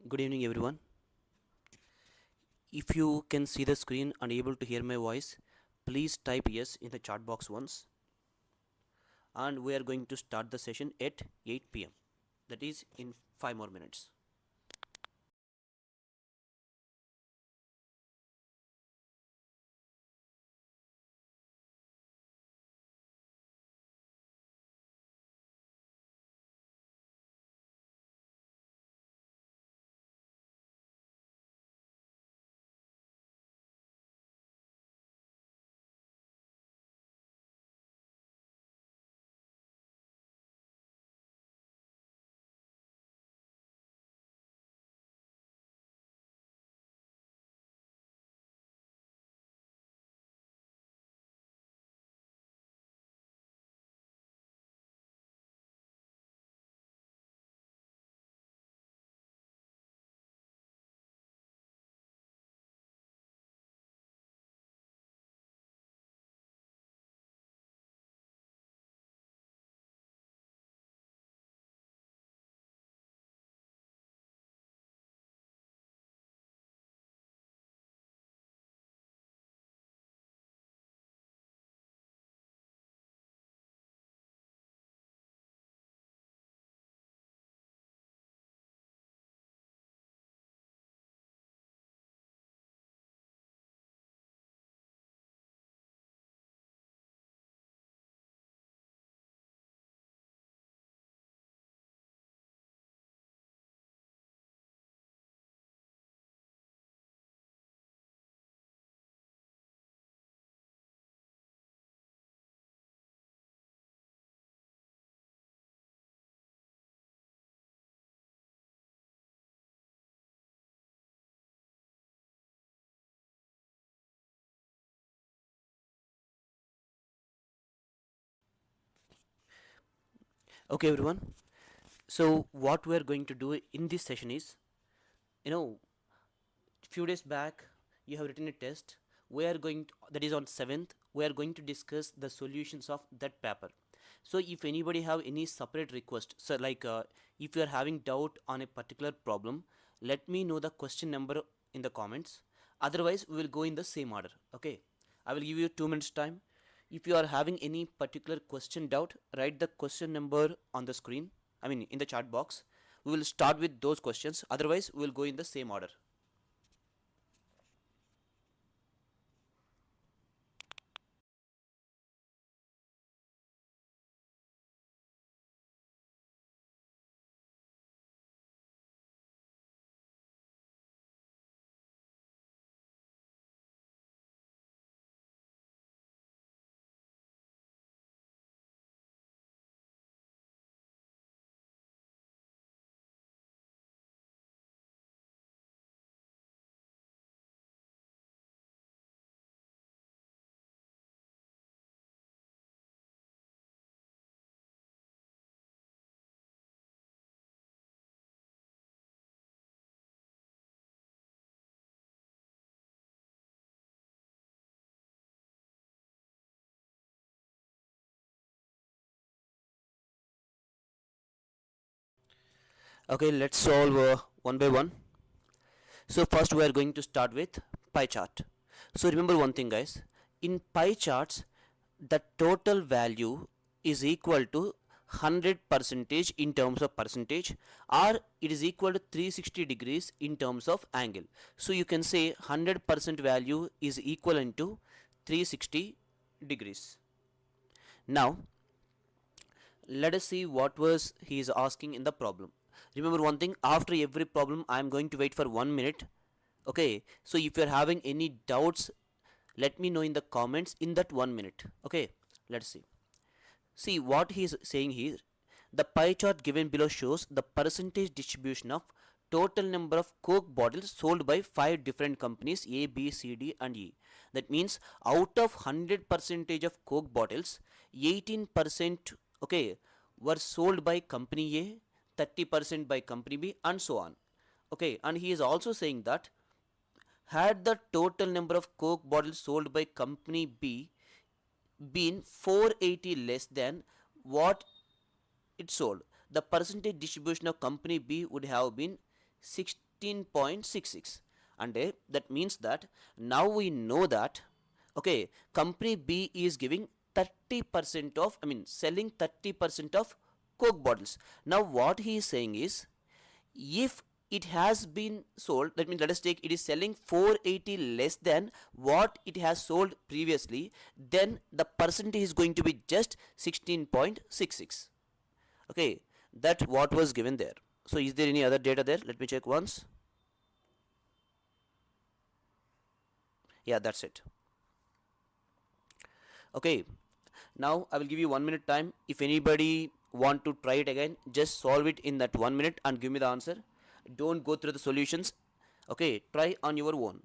Good evening, everyone. If you can see the screen and able to hear my voice, please type yes in the chat box once. And we are going to start the session at 8 p.m. That is in 5 more minutes. Okay, everyone. So, what we are going to do in this session is, you know, few days back you have written a test. We are going to, that is on 7th. We are going to discuss the solutions of that paper. So if anybody have any separate request, so like if you are having doubt on a particular problem, let me know the question number in the comments. Otherwise we will go in the same order. Okay, I will give you 2 minutes time. If you are having any particular question doubt, write the question number on the screen, I mean in the chat box. We will start with those questions, otherwise we will go in the same order. Okay, let's solve one by one. So first we are going to start with pie chart. So remember one thing, guys, in pie charts the total value is equal to 100 percentage in terms of percentage, or it is equal to 360 degrees in terms of angle. So you can say 100% value is equivalent to 360 degrees. Now let us see what was he is asking in the problem. Remember one thing, after every problem I am going to wait for 1 minute. Okay, so if you are having any doubts, let me know in the comments in that 1 minute. Okay, let's see. See what he is saying here. The pie chart given below shows the percentage distribution of total number of Coke bottles sold by 5 different companies A, B, C, D and E. That means out of 100 percentage of Coke bottles, 18% okay were sold by company A, 30% by company B and so on. Okay, and he is also saying that had the total number of Coke bottles sold by company B been 480 less than what it sold, the percentage distribution of company B would have been 16.66. And that means that now we know that, okay, company B is giving 30% of, selling 30% of Coke bottles. Now what he is saying is, if it has been sold, that means let us take it is selling 480 less than what it has sold previously, then the percentage is going to be just 16.66. Okay, that what was given there. So is there any other data there? Let me check once. Yeah, that's it. Okay, now I will give you 1 minute time. If anybody want to try it again, just solve it in that 1 minute and give me the answer. Don't go through the solutions. Okay, try on your own.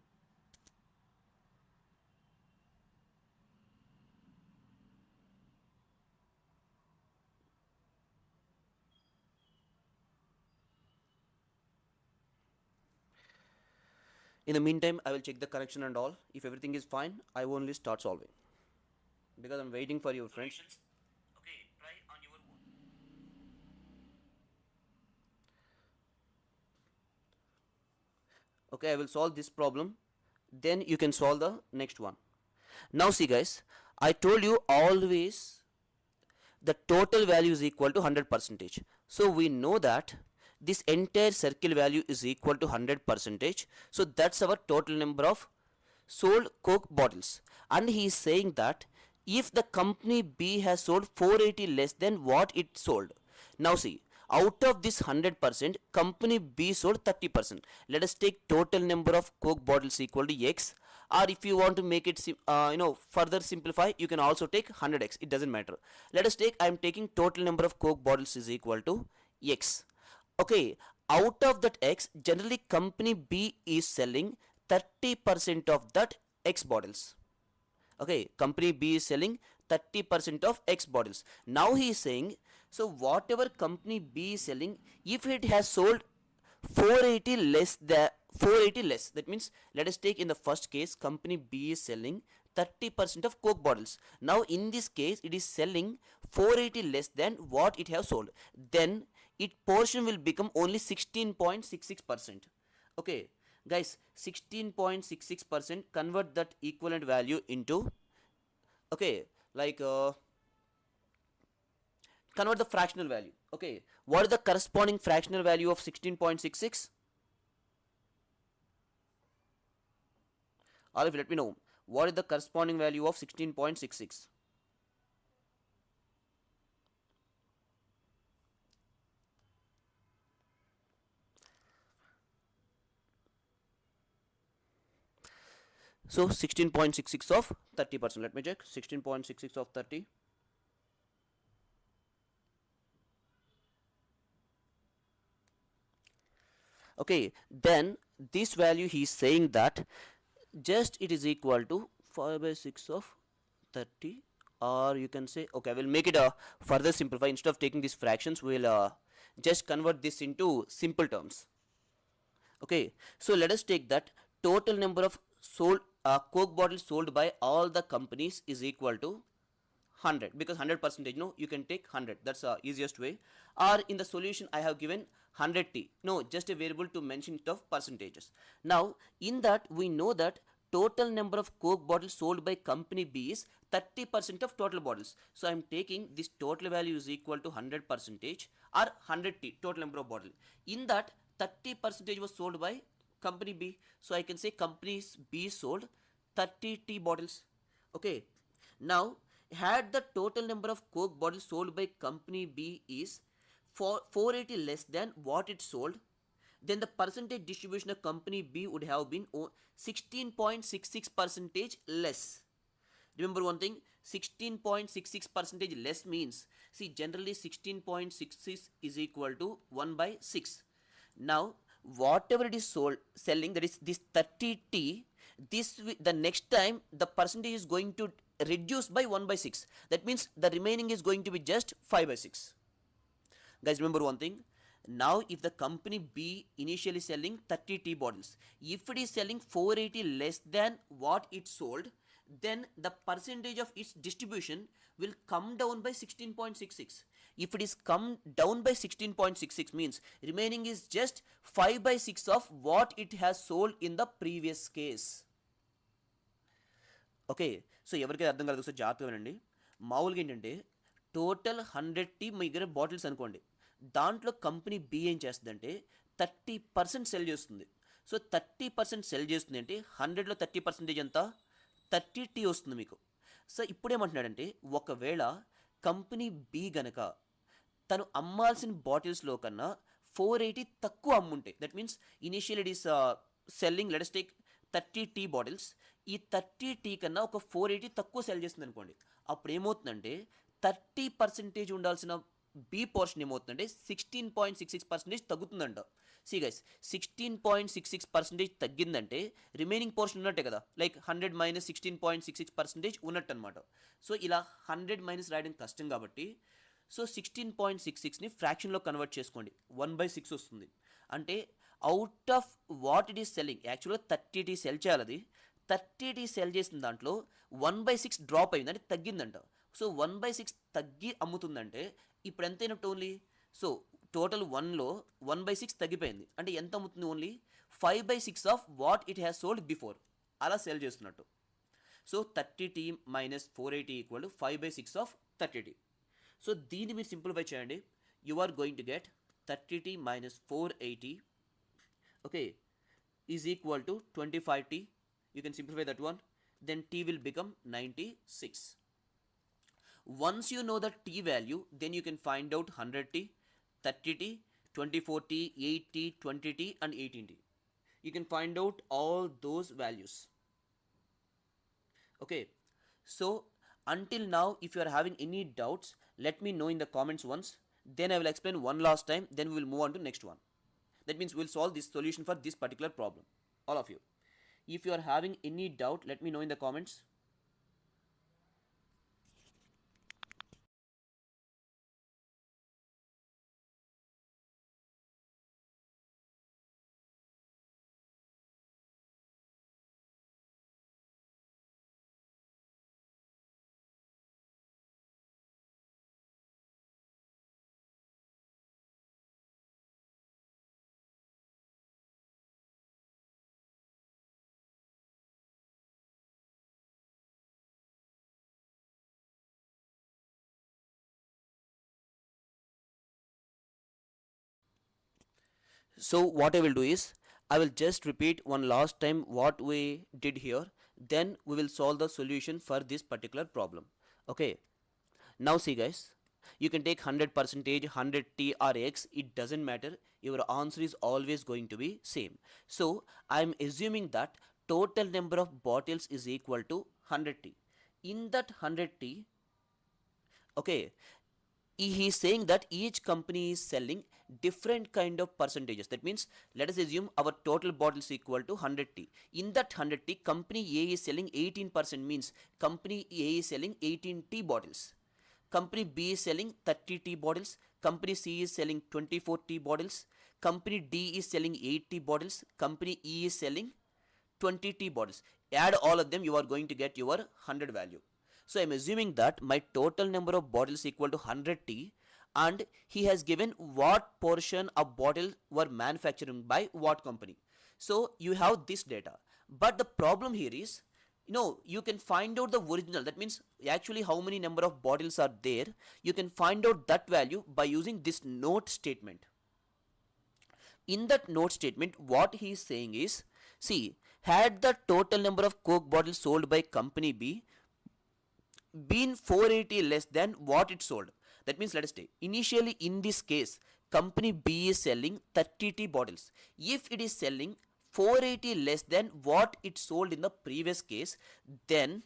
In the meantime, I will check the connection and all. If everything is fine, I will only start solving, because I'm waiting for your friends. Okay, try on your own. Okay, I will solve this problem, then you can solve the next one. Now see guys, I told you always the total value is equal to 100 percentage. So we know that this entire circle value is equal to 100 percentage. So that's our total number of sold Coke bottles. And he is saying that if the company B has sold 480 less than what it sold. Now see, out of this 100%, company B sold 30%. Let us take total number of Coke bottles equal to X, or if you want to make it further simplify, you can also take 100x, it doesn't matter. Let us take, I am taking total number of Coke bottles is equal to X. Okay, out of that X, generally company B is selling 30% of that X bottles. Okay, company B is selling 30% of X bottles. Now he is saying, so whatever company B is selling, if it has sold 480 less, that means let us take in the first case, company B is selling 30% of Coke bottles. Now in this case, it is selling 480 less than what it has sold, then its portion will become only 16.66%. Okay guys, 16.66%, convert that equivalent value into, okay, like convert the fractional value. Okay, what is the corresponding fractional value of 16.66? Or if let me know, what is the corresponding value of 16.66? So 16.66 of 30%. Let me check. 16.66 of 30. Okay, then this value he is saying that just it is equal to 5 by 6 of 30, or you can say, okay, I will make it a further simplify. Instead of taking these fractions, we will just convert this into simple terms. Okay, so let us take that total number of sold Coke bottles sold by all the companies is equal to 100, because 100%, no, you can take 100, that's the easiest way. Or in the solution I have given 100t, no, just a variable to mention it of percentages. Now in that we know that total number of Coke bottles sold by company B is 30% of total bottles. So I am taking this total value is equal to 100% or 100t, total number of bottles. In that 30% was sold by company B, so I can say company B sold 30t bottles. Okay, now had the total number of Coke bottles sold by company B is 480 less than what it sold, then the percentage distribution of company B would have been 16.66% less. Remember one thing, 16.66% less means, see, generally 16.66 is equal to 1 by 6. Now whatever it is sold selling, that is this 30t, this the next time the percentage is going to reduce by 1 by 6. That means the remaining is going to be just 5 by 6. Guys, remember one thing, now if the company B initially selling 30t bottles, if it is selling 480 less than what it sold, then the percentage of its distribution will come down by 16.66. If it is come down by 16.66 means remaining is just 5 by 6 of what it has sold in the previous case. Okay, so ఎవరికైతే అర్థం కాదు so జాగ్రత్తగా వినండి. మామూలుగా ఏంటంటే total 100 మీ దగ్గర bottles అనుకోండి, దాంట్లో కంపెనీ బి ఏం చేస్తుందంటే 30% సెల్ చేస్తుంది. సో 30% సెల్ చేస్తుంది అంటే 100లో 30% ఎంత, 30T వస్తుంది మీకు. సో ఇప్పుడు ఏమంటున్నాడంటే ఒకవేళ కంపెనీ బి గనక తను అమ్మాల్సిన బాటిల్స్లో కన్నా 480 తక్కువ అమ్ముంటే, that means initial it is selling let's take 30T bottles, ఈ 30T కన్నా ఒక 480 తక్కువ సెల్ చేస్తుంది అనుకోండి, అప్పుడు ఏమవుతుందంటే 30% ఉండాల్సిన బి పోర్షన్ ఏమవుతుందంటే 16.66% తగ్గుతుందంట. సి గైస్, 16.66% తగ్గిందంటే రిమైనింగ్ పోర్షన్ ఉన్నట్టే కదా, లైక్ 100 మైనస్ 16.66% ఉన్నట్టు అనమాట. సో ఇలా 100 మైనస్ రాయడం కష్టం కాబట్టి సో 16.66ని ఫ్రాక్షన్లో కన్వర్ట్ చేసుకోండి, 1/6 వస్తుంది. అంటే out of what it is selling, యాక్చువల్గా 30T సెల్ చేయాలి, అది 30T సెల్ చేసిన దాంట్లో 1/6 డ్రాప్ అయింది అంటే తగ్గిందంట. సో 1/6 తగ్గి అమ్ముతుందంటే ఇప్పుడు ఎంత అయినట్టు ఓన్లీ, సో టోటల్ 1లో 1/6 తగ్గిపోయింది అంటే ఎంత అమ్ముతుంది, only 5/6 of what it has sold before, అలా సెల్ చేస్తున్నట్టు. So 30T minus 480 equal to 5/6 of 30T. So దీన్ని మీరు సింప్లిఫై చేయండి, you are going to get 30T minus 480 okay is equal to 25T. You can simplify that one, then T will become 96. Once you know the T value, then you can find out 100T, 30T, 24T, 8T, 20T and 18T. You can find out all those values. Okay, so until now if you are having any doubts, let me know in the comments once, then I will explain one last time, then we will move on to next one. That means we'll solve this solution for this particular problem, all of you. If you are having any doubt, let me know in the comments. So what I will do is, I will just repeat one last time what we did here, then we will solve the solution for this particular problem. Okay, now see guys, you can take 100%, 100T or X, it doesn't matter, your answer is always going to be same. So I am assuming that total number of bottles is equal to 100T. In that 100T, okay, he is saying that each company is selling different kind of percentages. That means let us assume our total bottles equal to 100T. In that 100T, company A is selling 18%, means company A is selling 18T bottles. Company B is selling 30T bottles. Company C is selling 24T bottles. Company D is selling 8T bottles. Company E is selling 20T bottles. Add all of them, you are going to get your 100 value. So I am assuming that my total number of bottles equal to 100T, and he has given what portion of bottles were manufactured by what company. So you have this data, but the problem here is, you can find out the original, that means actually how many number of bottles are there, you can find out that value by using this note statement. In that note statement, what he is saying is, see, had the total number of Coke bottles sold by company B been 480 less than what it sold, that means let us take initially in this case company B is selling 30T bottles. If it is selling 480 less than what it sold in the previous case, then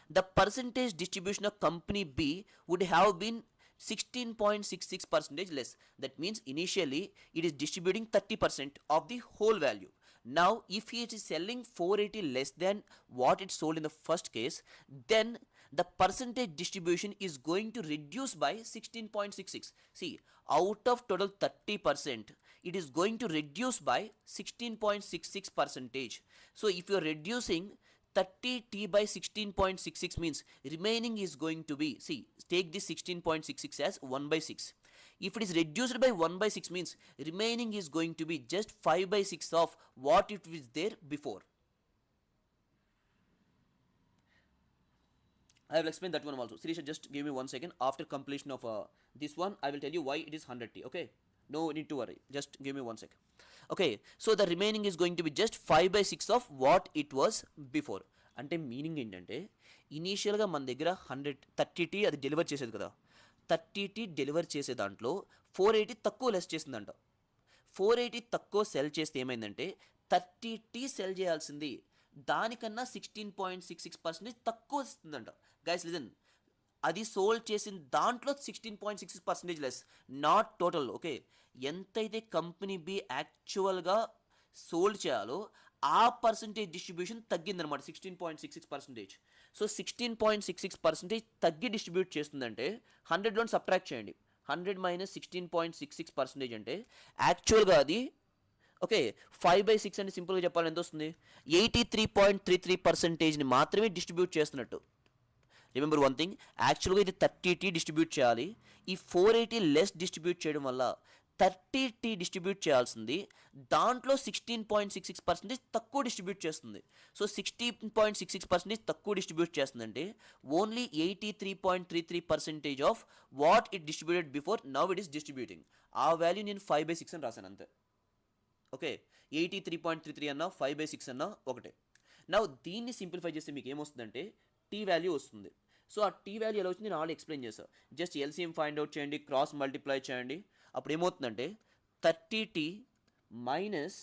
the percentage distribution of company B would have been 16.66% less. That means initially it is distributing 30% of the whole value. Now if he is selling 480 less than what it sold in the first case, then the percentage distribution is going to reduce by 16.66. See, out of total 30%, it is going to reduce by 16.66%. So if you are reducing 30t by 16.66 means remaining is going to be, see, take this 16.66 as 1 by 6. If it is reduced by 1 by 6 means remaining is going to be just 5 by 6 of what it was there before. I will explain that one also. Sirisha, just give me 1 second. After completion of this one, I will tell you why it is 100t. Okay, no need to worry. Just give me 1 second. Okay, so the remaining is going to be just 5 by 6 of what it was before. అంటే meaning ఏంటంటే ఇనీషియల్గా మన దగ్గర 130t అది deliver చేసేది కదా, 30t deliver చేసే దాంట్లో 480 తక్కువ లెస్ చేసిందంట. 480 తక్కువ సెల్ చేస్తే ఏమైందంటే 30t సెల్ చేయాల్సింది దానికన్నా 16.66% తక్కువ వస్తుందంట. గైస్ లిజన్, అది సోల్డ్ చేసిన దాంట్లో 16.66% లెస్, నాట్ టోటల్. ఓకే, ఎంతైతే కంపెనీ బి యాక్చువల్గా సోల్డ్ చేయాలో ఆ పర్సంటేజ్ డిస్ట్రిబ్యూషన్ తగ్గిందనమాట, 16.66%. సో 16.66% తగ్గి డిస్ట్రిబ్యూట్ చేస్తుందంటే 100లో సబ్ట్రాక్ట్ చేయండి. 100 మైనస్ 16.66% అంటే యాక్చువల్గా అది ఓకే 5 by 6 అని సింపుల్గా చెప్పాలి ఎంత వస్తుంది, 83.33%ని మాత్రమే డిస్ట్రిబ్యూట్ చేస్తున్నట్టు. రిమెంబర్ వన్ థింగ్, యాక్చువల్గా ఇది 30t డిస్ట్రిబ్యూట్ చేయాలి. ఈ 480 లెస్ డిస్ట్రిబ్యూట్ చేయడం వల్ల 30t డిస్ట్రిబ్యూట్ చేయాల్సింది దాంట్లో 16.66% తక్కువ డిస్ట్రిబ్యూట్ చేస్తుంది. సో 16.66% తక్కువ డిస్ట్రిబ్యూట్ చేస్తుందంటే only 83.33% of what it distributed before now it is distributing. ఆ వాల్యూ నేను 5 by 6 అని రాశాను అంతే. ఓకే, 83.33 అన్నా 5 by 6 అన్నా ఒకటే. నా దీన్ని సింప్లిఫై చేస్తే మీకు ఏమొస్తుందంటే టీ వాల్యూ వస్తుంది. సో ఆ టీ వాల్యూ ఎలా వచ్చింది నేను ఆల్రెడీ ఎక్స్ప్లెయిన్ చేశాను. జస్ట్ ఎల్సిఎం ఫైండ్ అవుట్ చేయండి, క్రాస్ మల్టిప్లై చేయండి. అప్పుడు ఏమవుతుందంటే 30t minus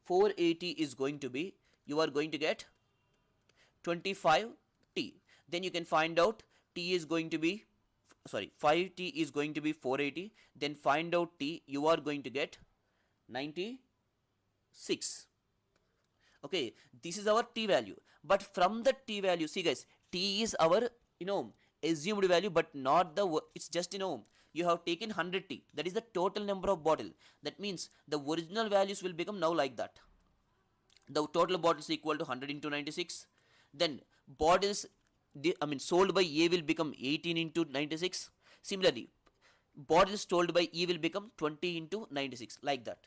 480 is going to be, you are going to get 25t. Then you can find out t is going to be, sorry, 5t is going to be 480. Then find out t, you are going to get 96. Okay, this is our t value. But from the t value, see guys, t is our assumed value, but not the, it's just you have taken 100t, that is the total number of bottle. That means the original values will become now like that. The total bottles equal to 100 into 96. Then bottles sold by A will become 18 into 96. Similarly, bottles sold by E will become 20 into 96, like that.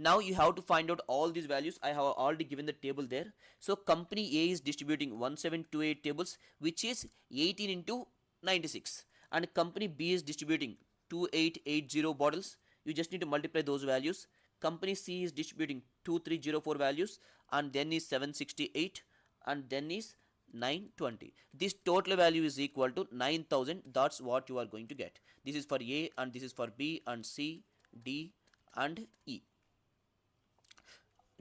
Now you have to find out all these values. I have already given the table there. So company A is distributing 1728 tables, which is 18 into 96. And company B is distributing 2880 bottles. You just need to multiply those values. Company C is distributing 2304 values, and then is 768, and then is 920. This total value is equal to 9000. That's what you are going to get. This is for A, and this is for B, and C, D, and E.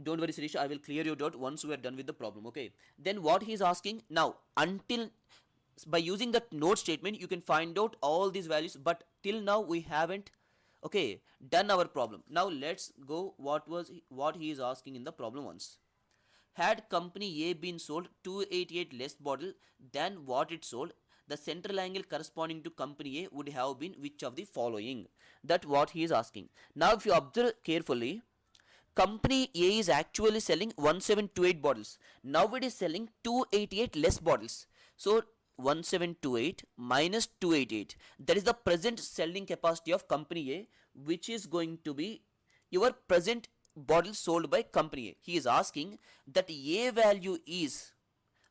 Don't worry, Sirisha, I will clear your doubt once we are done with the problem. Okay, then what he is asking now, until by using that note statement you can find out all these values, but till now we haven't done our problem. Now let's go what he is asking in the problem once. Had company A been sold 288 less bottle than what it sold, the central angle corresponding to company A would have been which of the following? That what he is asking. Now if you observe carefully, company A is actually selling 1728 bottles. Now it is selling 288 less bottles. So 1728 minus 288, that is the present selling capacity of company A, which is going to be your present bottles sold by company A. He is asking that A value is,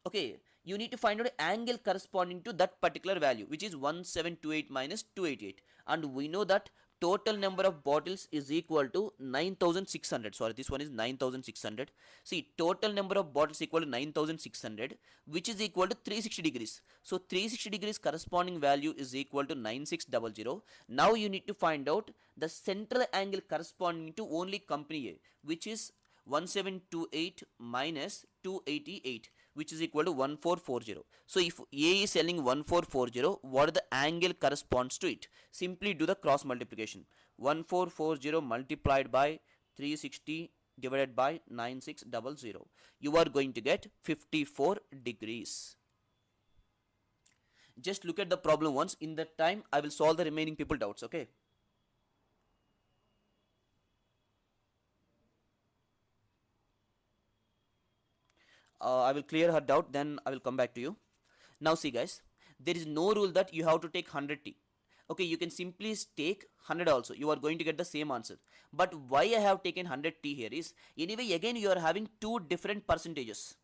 okay, you need to find out an angle corresponding to that particular value, which is 1728 minus 288, and we know that total number of bottles is equal to 9600. Sorry, this one is 9600. See, total number of bottles equal to 9600, which is equal to 360 degrees. So 360 degrees corresponding value is equal to 9600. Now you need to find out the central angle corresponding to only company A, which is 1728 minus 288, which is equal to 1440. So if A is selling 1440, what the angle corresponds to it? Simply do the cross multiplication. 1440 multiplied by 360 divided by 9600. You are going to get 54 degrees. Just look at the problem once. In that time, I will solve the remaining people doubts. Okay. I will clear her doubt, then I will come back to you. Now see guys, there is no rule that you have to take 100t. Okay, you can simply take 100 also, you are going to get the same answer. But why I have taken 100t here is, anyway again you are having two different percentages.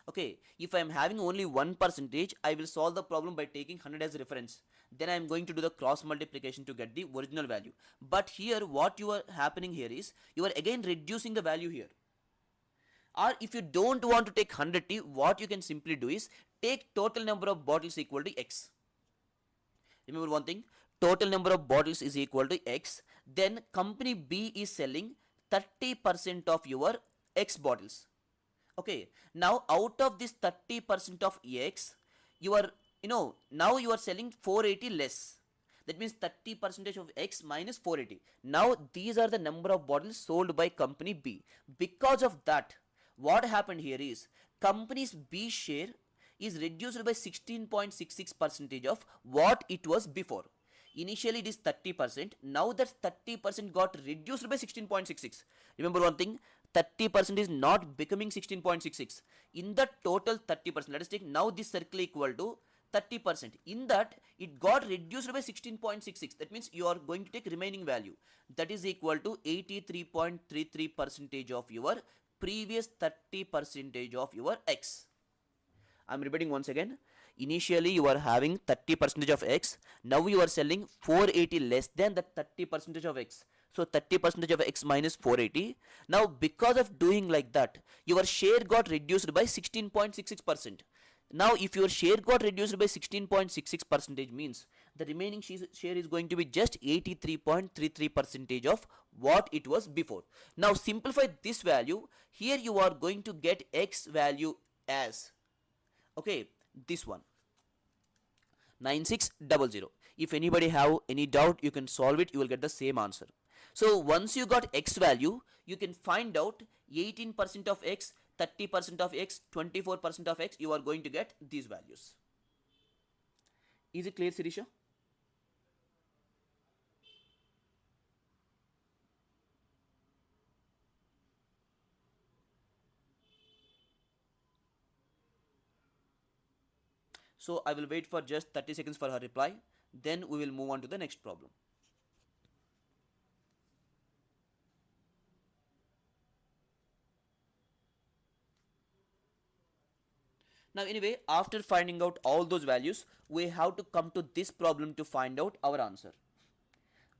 Okay, if I am having only one percentage, I will solve the problem by taking 100 as reference. Then I am going to do the cross multiplication to get the original value. But here what you are happening here is, you are again reducing the value here. Or if you don't want to take 100t, what you can simply do is take total number of bottles equal to x. Remember one thing, total number of bottles is equal to x. Then company B is selling 30% of your x bottles. Okay, now out of this 30% of x, you are now you are selling 480 less. That means 30% of x minus 480. Now these are the number of bottles sold by company B. Because of that, what happened here is, company's B share is reduced by 16.66% of what it was before. Initially it is 30%, now that 30% got reduced by 16.66. Remember one thing, 30% is not becoming 16.66. In the total 30%, let us take now this circle equal to 30%. In that it got reduced by 16.66. That means you are going to take remaining value, that is equal to 83.33% of your previous 30% of your x. I'm repeating once again. Initially you are having 30% of x, now you are selling 480 less than the 30% of x. So 30% of x minus 480. Now because of doing like that, your share got reduced by 16.66%. Now if your share got reduced by 16.66% means the remaining share is going to be just 83.33% of what it was before. Now simplify this value. Here you are going to get x value as, okay, this one 9600. If anybody have any doubt, you can solve it, you will get the same answer. So once you got x value, you can find out 18% of x, 30% of x, 24% of x, you are going to get these values. Is it clear, Sirisha? So I will wait for just 30 seconds for her reply, then we will move on to the next problem. Now anyway, after finding out all those values, we have to come to this problem to find out our answer.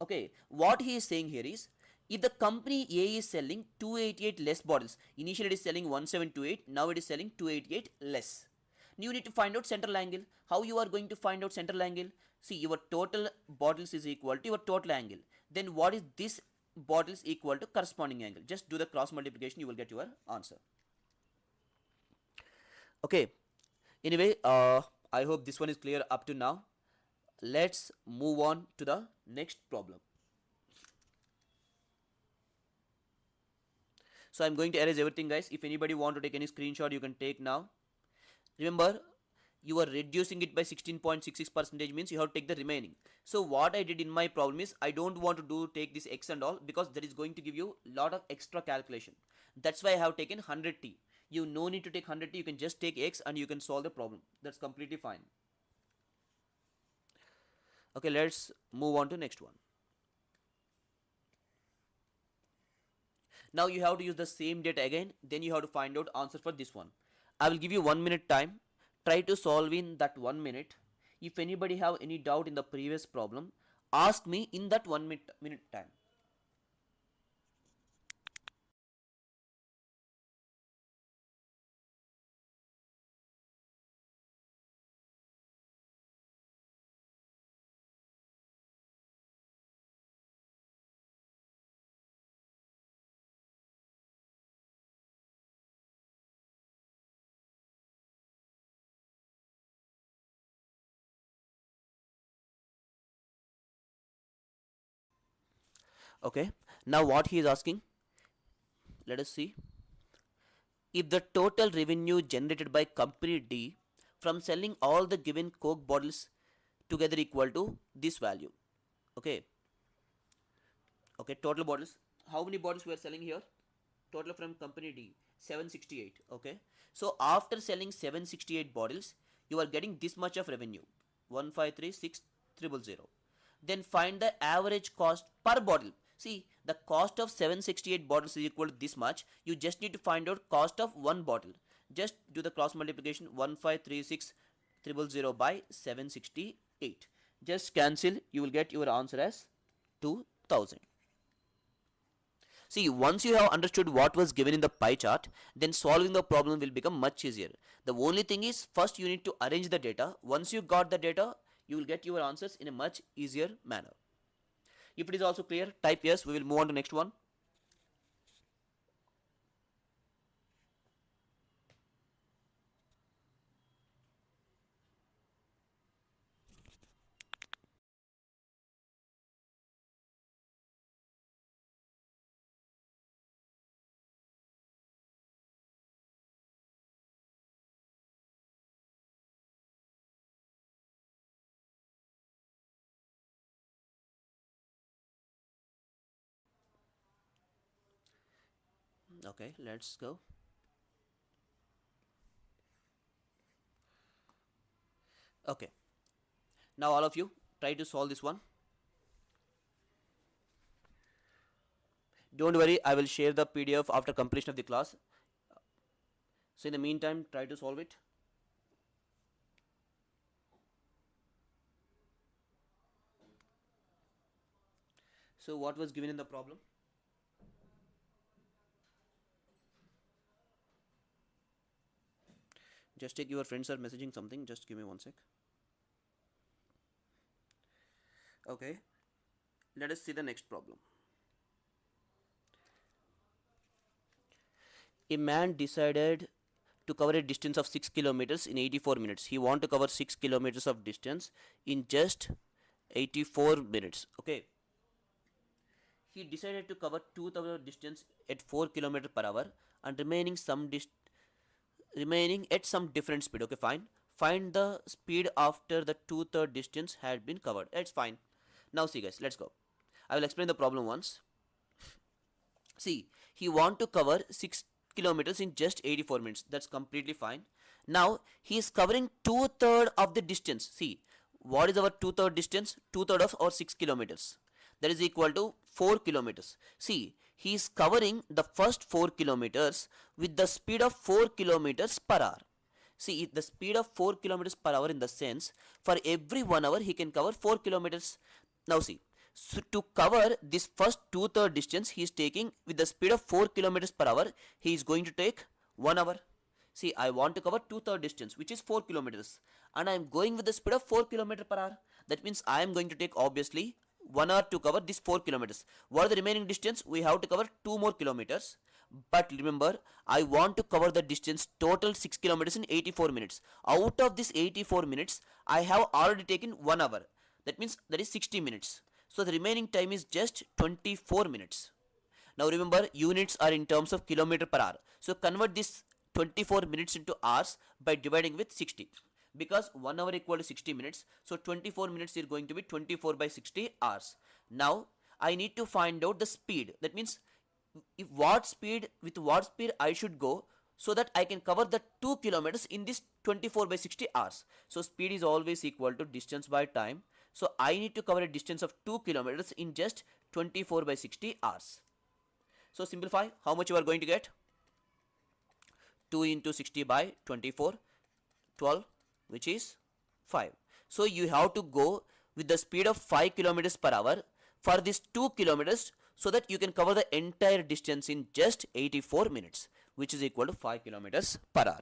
Okay, what he is saying here is, if the company A is selling 288 less bottles, initially it is selling 1728, now it is selling 288 less. You need to find out central angle. How you are going to find out central angle? See, your total bottles is equal to your total angle. Then what is this bottles equal to corresponding angle? Just do the cross multiplication, you will get your answer. Okay, anyway, I hope this one is clear up to now. Let's move on to the next problem. So I'm going to erase everything, guys. If anybody want to take any screenshot, you can take now. Remember, you are reducing it by 16.66% means you have to take the remaining. So what I did in my problem is, I don't want to take this x and all, because that is going to give you a lot of extra calculation. That's why I have taken 100t. You no need to take 100t, you can just take x and you can solve the problem. That's completely fine. Okay, let's move on to next one. Now you have to use the same data again, then you have to find out answer for this one. I will give you 1 minute time. Try to solve in that 1 minute. If anybody have any doubt in the previous problem, ask me in that 1 minute time. Okay, now what he is asking, let us see. If the total revenue generated by company D from selling all the given Coke bottles together equal to this value. Okay, okay, total bottles. How many bottles we are selling here? Total from company D. 768. Okay, so after selling 768 bottles, you are getting this much of revenue, 1536000. Then find the average cost per bottle. See, the cost of 768 bottles is equal to this much. You just need to find out cost of one bottle. Just do the cross multiplication, 1536000 by 768. Just cancel, you will get your answer as 2000. See, once you have understood what was given in the pie chart, then solving the problem will become much easier. The only thing is, first you need to arrange the data. Once you got the data, you will get your answers in a much easier manner. If it is also clear, type yes. We will move on to next one. Okay, let's go. Okay, now all of you try to solve this one. Don't worry, I will share the PDF after completion of the class. So in the meantime, try to solve it. So what was given in the problem? Just take, your friends are messaging something. Just give me one sec. Okay, let us see the next problem. A man decided to cover a distance of 6 kilometers in 84 minutes. He want to cover 6 kilometers of distance in just 84 minutes. Okay, he decided to cover 2,000 distance at 4 km per hour and remaining at some different speed. Okay, fine. Find the speed after the 2/3 distance had been covered. It's fine. Now see guys, let's go. I will explain the problem once. See, he want to cover 6 kilometers in just 84 minutes. That's completely fine. Now he is covering 2/3 of the distance. See, what is our 2/3 distance? 2/3 of our 6 kilometers. That is equal to 4 kilometers. See, he is covering the first 4 kilometers with the speed of 4 kilometers per hour. See, the speed of 4 kilometers per hour in the sense, for every 1 hour he can cover 4 kilometers. Now see, so to cover this first 2/3 distance, he is taking with the speed of 4 kilometers per hour. He is going to take 1 hour. See, I want to cover 2/3 distance, which is 4 kilometers, and I am going with the speed of 4 kilometers per hour. That means I am going to take obviously 1 hour to cover this 4 kilometers. What is the remaining distance? We have to cover 2 more kilometers. But remember, I want to cover the distance total 6 kilometers in 84 minutes. Out of this 84 minutes, I have already taken 1 hour. That means that is 60 minutes. So the remaining time is just 24 minutes. Now remember, units are in terms of kilometer per hour. So convert this 24 minutes into hours by dividing with 60. Because 1 hour equal to 60 minutes. So 24 minutes is going to be 24 by 60 hours. Now I need to find out the speed. That means with what speed I should go so that I can cover the 2 kilometers in this 24 by 60 hours. So speed is always equal to distance by time. So I need to cover a distance of 2 kilometers in just 24 by 60 hours. So simplify, how much you are going to get? 2 into 60 by 24, 12, which is 5. So you have to go with the speed of 5 kilometers per hour for this 2 kilometers so that you can cover the entire distance in just 84 minutes, which is equal to 5 kilometers per hour.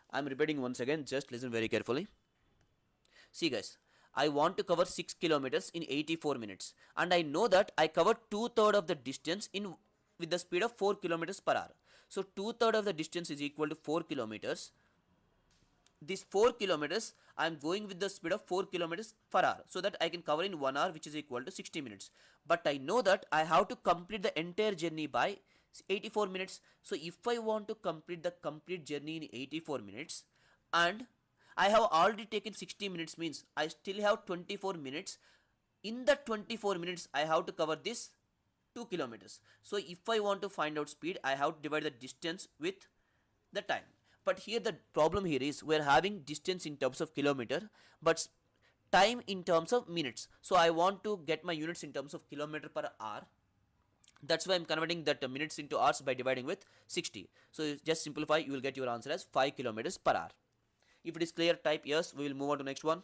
I am repeating once again, just listen very carefully. See guys, I want to cover 6 kilometers in 84 minutes, and I know that I covered 2/3 of the distance in with the speed of 4 kilometers per hour. So 2/3 of the distance is equal to 4 kilometers. This 4 kilometers I am going with the speed of 4 kilometers per hour so that I can cover in 1 hour, which is equal to 60 minutes. But I know that I have to complete the entire journey by 84 minutes. So if I want to complete the complete journey in 84 minutes and I have already taken 60 minutes, means I still have 24 minutes. In the 24 minutes I have to cover this 2 kilometers. So if I want to find out speed, I have to divide the distance with the time. But here the problem here is we are having distance in terms of kilometer, but time in terms of minutes. So I want to get my units in terms of kilometer per hour. That's why I'm converting that minutes into hours by dividing with 60. So just simplify, you will get your answer as 5 kilometers per hour. If it is clear, type yes. We will move on to next one.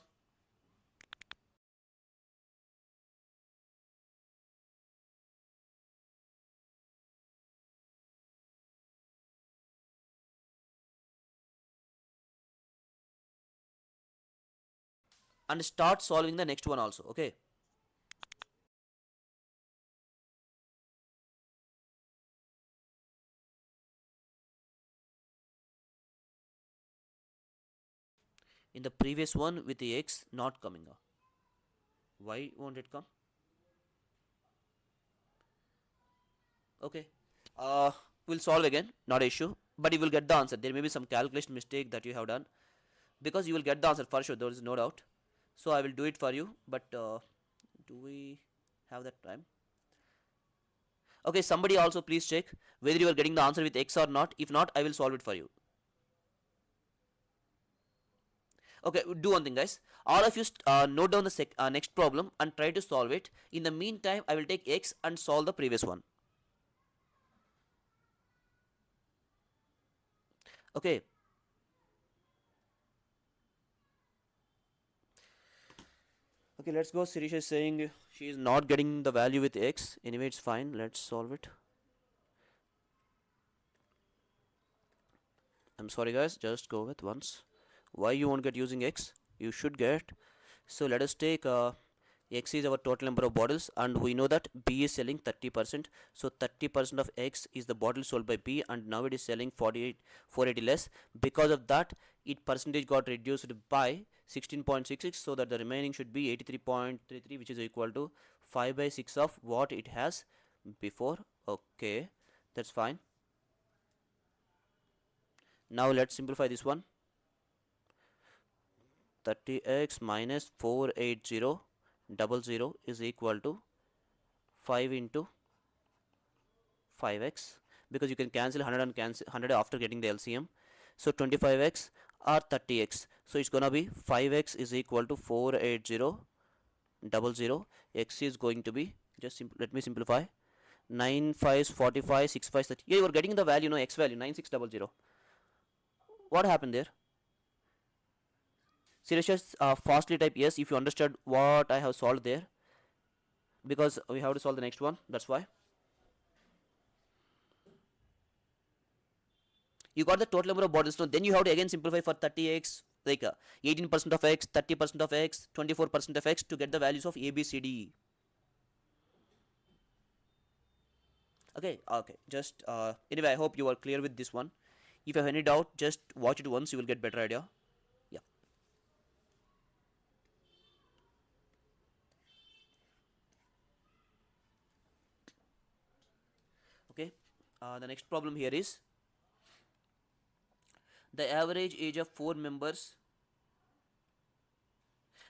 And start solving the next one also. Okay. In the previous one with the x not coming up. Why won't it come? Okay. We'll solve again. Not an issue. But you will get the answer. There may be some calculation mistake that you have done. Because you will get the answer for sure. There is no doubt. So I will do it for you. But do we have that time? Okay, somebody also please check whether you are getting the answer with x or not. If not, I will solve it for you. Okay, do one thing, guys. All of you note down the next problem and try to solve it. In the meantime, I will take x and solve the previous one. Okay. Okay, let's go. Sirisha is saying she is not getting the value with x. Anyway, it's fine. Let's solve it. I'm sorry, guys. Just go with once. Why you won't get using x? You should get. So let us take x is our total number of bottles, and we know that B is selling 30%. So 30% of x is the bottle sold by B, and now it is selling 480 less. Because of that, its percentage got reduced by 16.66, so that the remaining should be 83.33, which is equal to 5 by 6 of what it has before. Okay, that's fine. Now let's simplify this one. 30x minus 48000 is equal to 5 into 5x, because you can cancel 100 and cancel 100 after getting the LCM. So 25x or 30x. So it's gonna be 5x is equal to 48000. X is going to be, just let me simplify. 9 5s 45, 6 5s 30. Yeah, you are getting the value, no, x value 9600. What happened there? Seriously, fastly type yes if you understood what I have solved there, because we have to solve the next one. That's why. You got the total number of bottles. Now then you have to again simplify for 30x, like 18% of x, 30% of x, 24% of x to get the values of a, b, c, d, e. Okay, okay. Just anyway, I hope you are clear with this one. If you have any doubt, just watch it once. You will get better idea. Yeah. Okay. The next problem here is the average age of 4 members.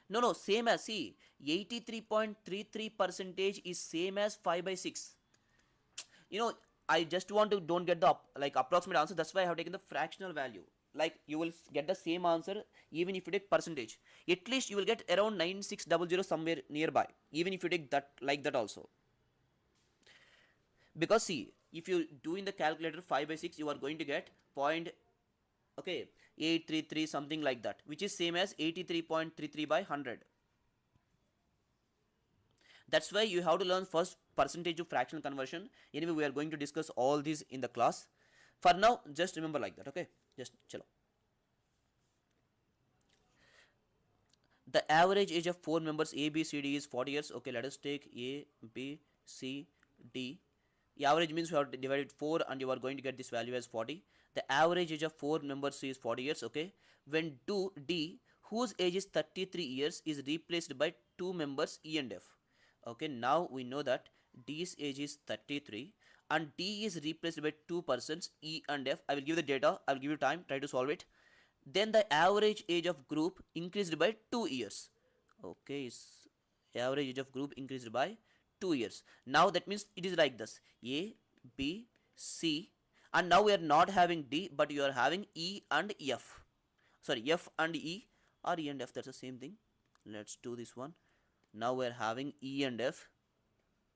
No, same as, see, 83.33 percentage is same as 5 by 6. You know, I just want to don't get the like approximate answer. That's why I have taken the fractional value. Like you will get the same answer even if you take percentage. At least you will get around 9600 somewhere nearby. Even if you take that like that also. Because see, if you do in the calculator 5 by 6, you are going to get point, okay, 833 something like that, which is same as 83.33 by 100. That's why you have to learn first percentage of fractional conversion. Anyway, we are going to discuss all these in the class. For now, just remember like that, okay? Just chalo. The average age of 4 members A, B, C, D is 40 years. Okay, let us take A, B, C, D. The average means you have divided 4 and you are going to get this value as 40. The average age of 4 members is 40 years, okay? When D, whose age is 33 years, is replaced by 2 members E and F. Okay, now we know that D's age is 33 and D is replaced by 2 persons E and F. I will give the data, I will give you time, try to solve it. Then the average age of group increased by 2 years. Okay, average age of group increased by 2 years. Now that means it is like this: A, B, C, and now we are not having D, but you are having E and F. Sorry, F and E, or E and F, that's the same thing. Let's do this one. Now we are having E and F,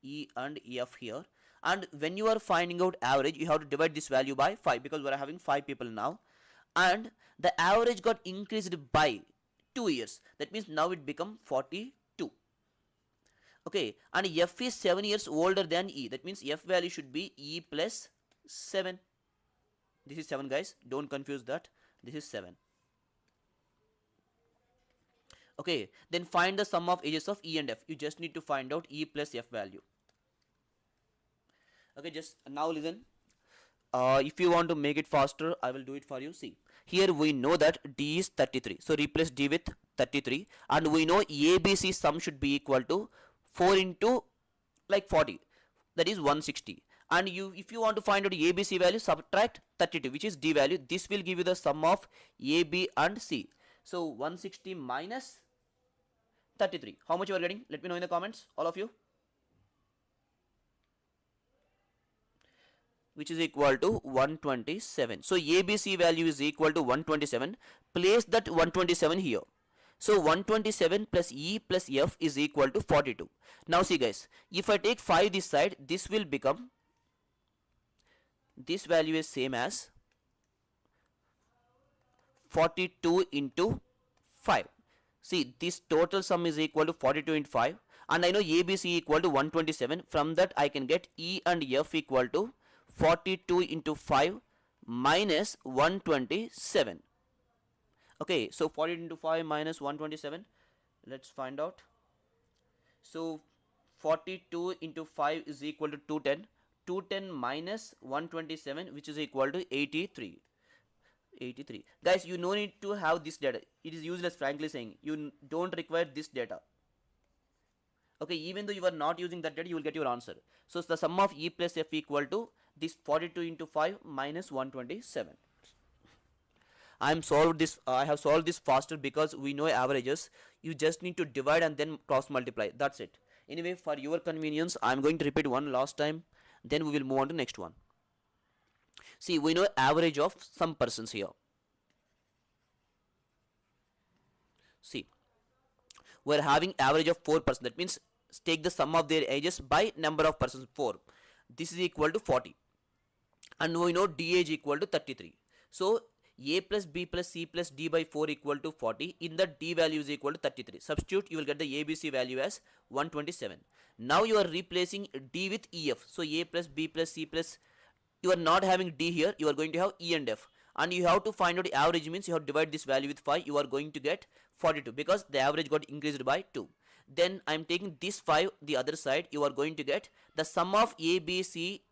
E and F here. And when you are finding out average, you have to divide this value by 5 because we are having 5 people now. And the average got increased by 2 years. That means now it become 42. Okay, and F is 7 years older than E. That means F value should be E plus 7. This is 7, guys. Don't confuse that. This is 7. Okay, then find the sum of ages of E and F. You just need to find out E plus F value. Okay, just now listen. If you want to make it faster, I will do it for you. See, here we know that D is 33. So replace D with 33. And we know ABC sum should be equal to 4 into like 40. That is 160. And if you want to find out ABC value, subtract 32, which is D value. This will give you the sum of A, B and C. So 160 minus 33. How much you are getting? Let me know in the comments, all of you. Which is equal to 127. So ABC value is equal to 127. Place that 127 here. So 127 plus E plus F is equal to 42. Now see guys, if I take 5 this side, this will become, this value is same as 42 into 5. See, this total sum is equal to 42 into 5. And I know ABC equal to 127. From that I can get E and F equal to 42 into 5 minus 127. Okay, so 42 into 5 minus 127. Let's find out. So 42 into 5 is equal to 210. 210 minus 127, which is equal to 83. 83. Guys, you no need to have this data. It is useless, frankly saying. You don't require this data. Okay, even though you are not using that data, you will get your answer. So the sum of E plus F equal to this 42 into 5 minus 127. I have solved this faster because we know averages. You just need to divide and then cross multiply. That's it. Anyway, for your convenience, I am going to repeat one last time. Then we will move on to next one. See, we know average of some persons here. See, we are having average of 4 persons. That means take the sum of their ages by number of persons, 4. This is equal to 40. And we know D age equal to 33. So A plus B plus C plus D by 4 equal to 40. In that D value is equal to 33. Substitute, you will get the ABC value as 127. Now you are replacing D with EF. So A plus B plus C plus, you are not having D here. You are going to have E and F. And you have to find out the average, means you have to divide this value with 5. You are going to get 42 because the average got increased by 2. Then I am taking this 5 the other side. You are going to get the sum of A, B, C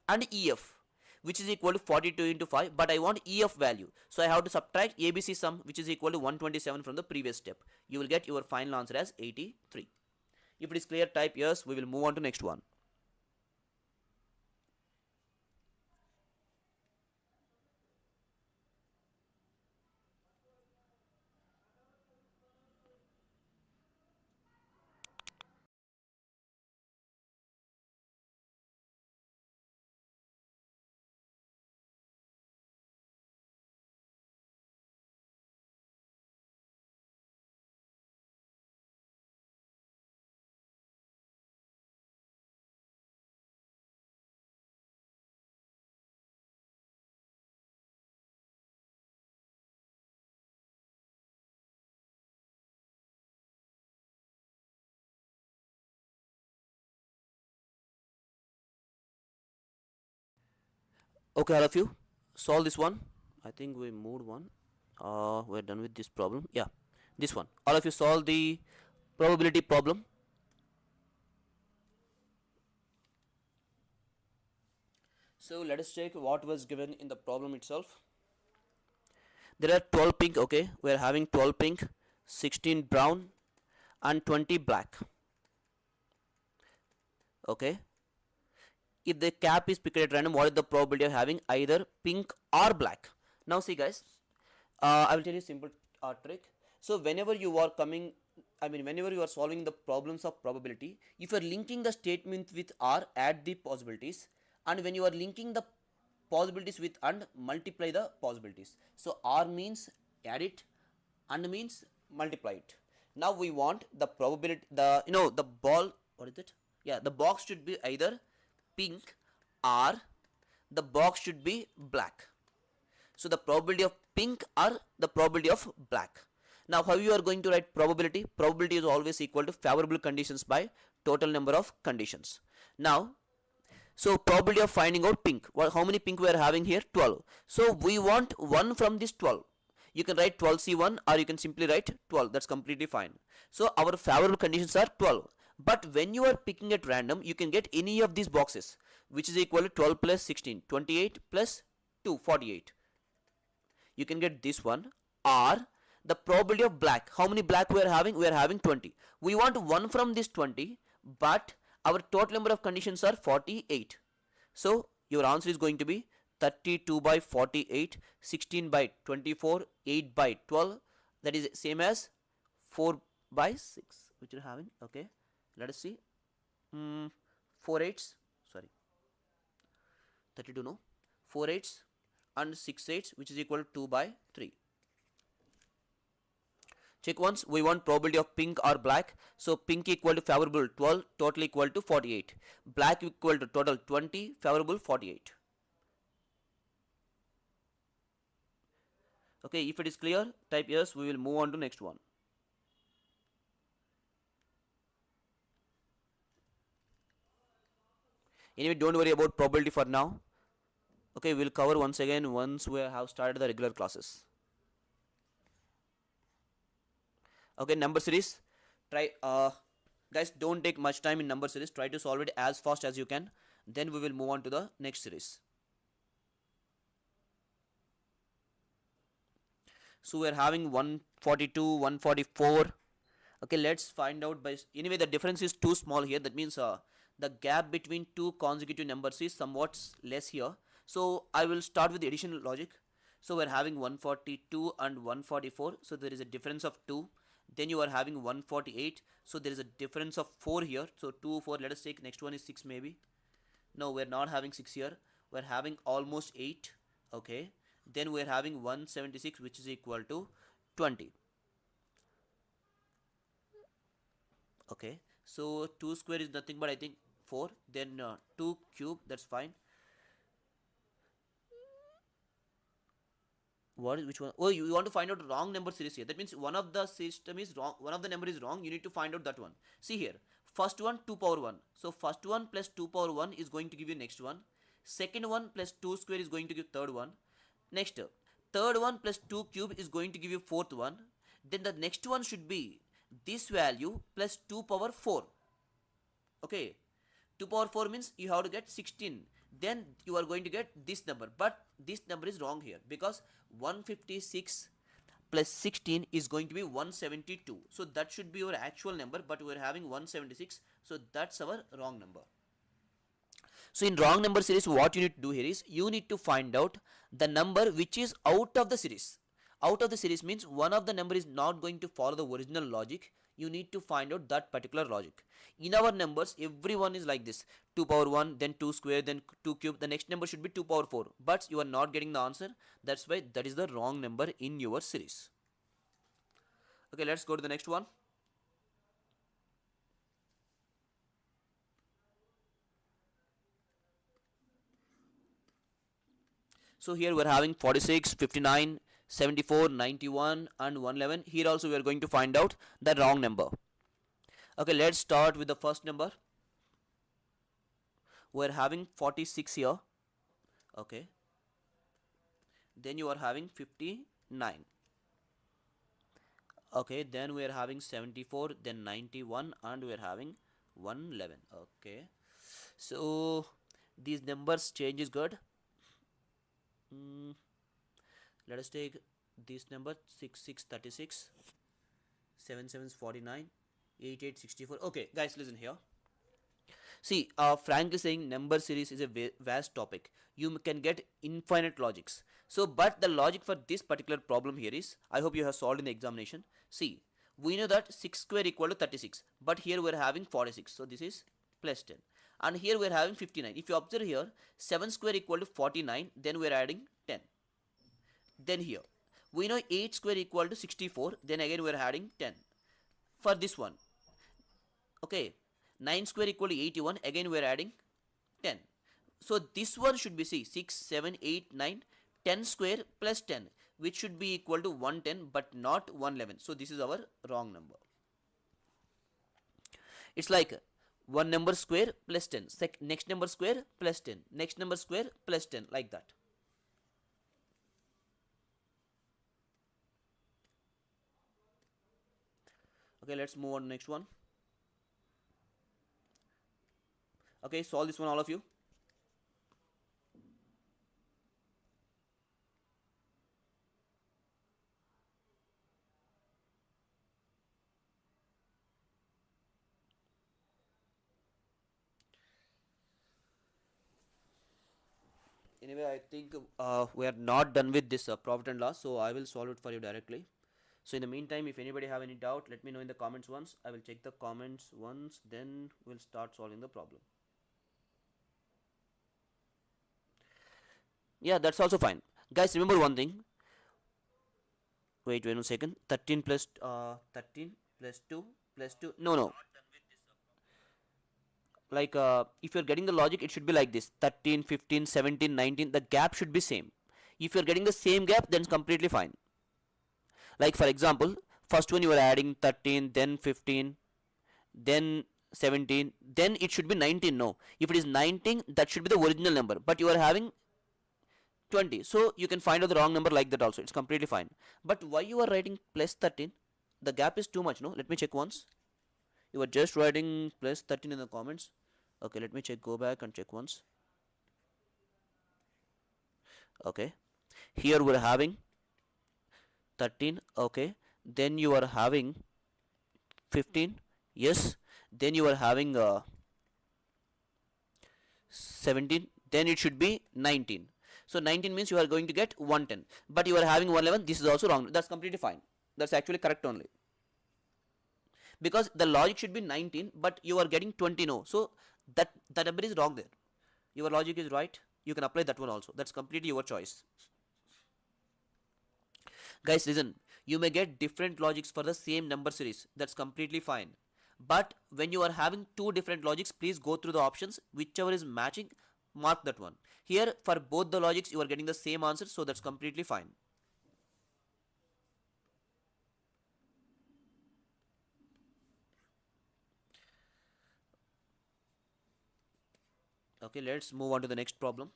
and EF, which is equal to 42 into 5, but I want EF value. So I have to subtract ABC sum, which is equal to 127 from the previous step. You will get your final answer as 83. If it is clear, type yes. We will move on to next one. Okay, all of you, solve this one. I think we moved one. We're done with this problem. Yeah, this one. All of you solve the probability problem. So let us check what was given in the problem itself. There are 12 pink. Okay, we are having 12 pink, 16 brown and 20 black. Okay, if the cap is picked at random, what is the probability of having either pink or black? Now see guys, I will tell you a simple trick. So whenever you are coming I mean, whenever you are solving the problems of probability, if you are linking the statement with R, add the possibilities, and when you are linking the possibilities with and, multiply the possibilities. So R means add it, and means multiply it. Now we want the probability, the ball, what is it? Yeah, the box should be either pink or the box should be black. So the probability of pink or the probability of black. Now how you are going to write probability? Probability is always equal to favorable conditions by total number of conditions. Now, so probability of finding out pink. Well, how many pink we are having here? 12. So we want 1 from this 12. You can write 12C1 or you can simply write 12. That's completely fine. So our favorable conditions are 12. But when you are picking at random, you can get any of these boxes, which is equal to 12 plus 16, 28 plus 2, 48. You can get this one, or the probability of black. How many black we are having? We are having 20. We want 1 from this 20, but our total number of conditions are 48. So your answer is going to be 32 by 48, 16 by 24, 8 by 12. That is same as 4 by 6, which you're having. Okay, let us see. 4 eights, sorry, 32, no, 4 eights and 6 eights, which is equal to 2 by 3. Check once. We want probability of pink or black. So pink equal to favorable 12, total equal to 48. Black equal to total 20, favorable 48. Okay, if it is clear, type yes. We will move on to next one. Anyway, don't worry about probability for now. Okay, we'll cover once again once we have started the regular classes. Okay, number series. Try, guys, don't take much time in number series. Try to solve it as fast as you can. Then we will move on to the next series. So we are having 142, 144. Okay, let's find out by, anyway, the difference is too small here. That means the gap between two consecutive numbers is somewhat less here. So I will start with the addition logic. So we're having 142 and 144. So there is a difference of 2. Then you are having 148. So there is a difference of 4 here. So 2, 4. Let us take next one is 6 maybe. No, we're not having 6 here. We're having almost 8. Okay. Then we're having 176, which is equal to 20. Okay. So 2 square is nothing but I think 4. Then 2 cube. That's fine. What is which one? Oh, you want to find out wrong number series here. That means one of the system is wrong, one of the number is wrong. You need to find out that one. See here, first one 2 power 1. So first one plus 2 power 1 is going to give you next one. Second one plus 2 square is going to give third one. Next, third one plus 2 cube is going to give you fourth one. Then the next one should be this value plus 2 power 4. Okay, 2 power 4 means you have to get 16. Then you are going to get this number, but this number is wrong here because 156 plus 16 is going to be 172. So that should be your actual number, but we are having 176. So that's our wrong number. So in wrong number series, what you need to do here is you need to find out the number which is out of the series. Out of the series means one of the number is not going to follow the original logic. You need to find out that particular logic. In our numbers, everyone is like this: 2 power 1, then 2 square, then 2 cube. The next number should be 2 power 4. But you are not getting the answer. That's why that is the wrong number in your series. Okay, let's go to the next one. So here we're having 46, 59, 74, 91 and 111. Here also we are going to find out the wrong number. Okay, let's start with the first number. We're having 46 here. Okay. Then you are having 59. Okay, then we are having 74, then 91 and we are having 111. Okay. So these numbers change is good. Let us take this number 6636, 7749, 8864. Okay, guys, listen here. See, frankly saying, number series is a vast topic. You can get infinite logics. So, but the logic for this particular problem here is, I hope you have solved in the examination. See, We know that 6 square equal to 36, but here we are having 46, so this is plus 10. And here we are having 59. If you observe here, 7 square equal to 49, then we are adding 10. Then here, we know 8 square equal to 64, then again we are adding 10. For this one, okay, 9 square equal to 81, again we are adding 10. So this one should be, see, 6, 7, 8, 9, 10 square plus 10, which should be equal to 110 but not 111. So this is our wrong number. It's like one number square plus 10, next number square plus 10, next number square plus 10, like that. Okay, let's move on to next one. Okay, solve this one, all of you. Anyway, I think we are not done with this profit and loss, so I will solve it for you directly. So in the meantime, if anybody have any doubt, let me know in the comments once. I will check the comments once, then we'll start solving the problem. Yeah, that's also fine. Guys, remember one thing. Wait 1 second. 13 plus 2 plus 2. No. Like if you're getting the logic, it should be like this: 13, 15, 17, 19. The gap should be same. If you're getting the same gap, then it's completely fine. Like for example, first one you are adding 13, then 15, then 17, then it should be 19. No, if it is 19, that should be the original number, but you are having 20, so you can find out the wrong number like that also. It's completely fine. But why you are writing plus 13? The gap is too much, no? Let me check once. You are just writing plus 13 in the comments. Okay, let me check, go back and check once. Okay, here we're having 13. Okay, then you are having 15. Yes, then you are having 17, then it should be 19. So 19 means you are going to get 110, but you are having 111. This is also wrong. That's completely fine. That's actually correct only, because the logic should be 19, but you are getting 20. No, so that number is wrong there. Your logic is right. You can apply that one also. That's completely your choice. Guys, listen, you may get different logics for the same number series. That's completely fine. But when you are having two different logics, please go through the options. Whichever is matching, mark that one. Here, for both the logics, you are getting the same answer, so that's completely fine. Okay, let's move on to the next problem.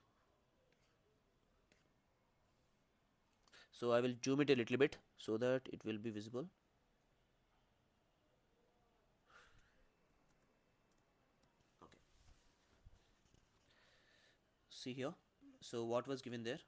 So I will zoom it a little bit so that it will be visible. Okay. See here. So what was given there?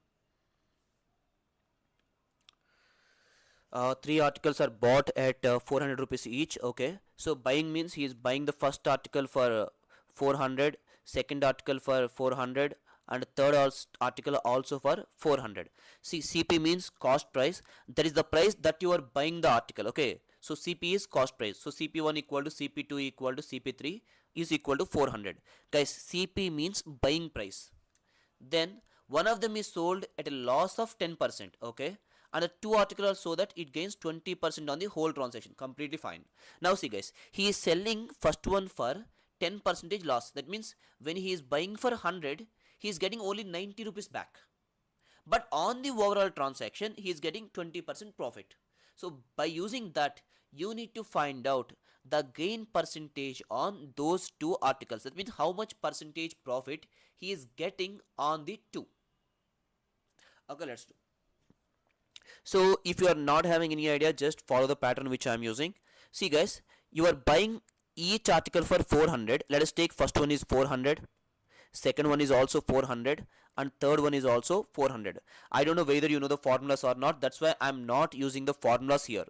3 articles are bought at 400 rupees each. Okay, so buying means he is buying the first article for 400, second article for 400, and third article also for 400. See, CP means cost price. That is the price that you are buying the article. Okay, so CP is cost price. So CP1 equal to CP2 equal to CP3 is equal to 400. Guys, CP means buying price. Then one of them is sold at a loss of 10%. Okay, and the two articles are so that it gains 20% on the whole transaction. Completely fine. Now see guys, he is selling first one for 10% loss. That means when he is buying for 100, he is getting only 90 rupees back. But on the overall transaction, he is getting 20% profit. So by using that, you need to find out the gain percentage on those two articles. That means how much percentage profit he is getting on the two. Okay, let's do. So if you are not having any idea, just follow the pattern which I am using. See guys, you are buying each article for 400. Let us take first one is 400, second one is also 400, and third one is also 400. I don't know whether you know the formulas or not. That's why I'm not using the formulas here.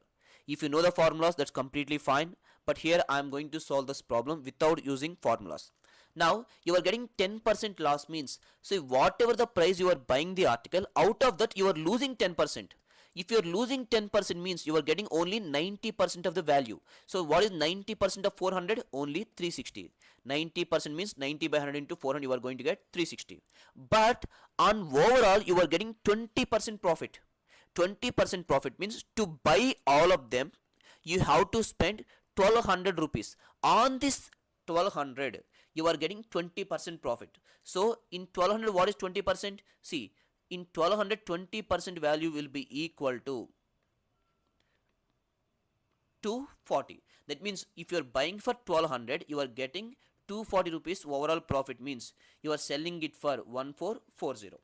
If you know the formulas, that's completely fine, but here I'm going to solve this problem without using formulas. Now you are getting 10% loss means, so whatever the price you are buying the article, out of that you are losing 10%. If you're losing 10% means you are getting only 90% of the value. So what is 90% of 400? Only 360. 90% means 90 by 100 into 400, you are going to get 360. But on overall you are getting 20% profit. 20% profit means to buy all of them you have to spend 1200 rupees. On this 1200 you are getting 20% profit. So in 1200 what is 20%? See, in 1200 20% value will be equal to 240. That means if you are buying for 1200 you are getting 240 rupees overall profit, means you are selling it for 1440.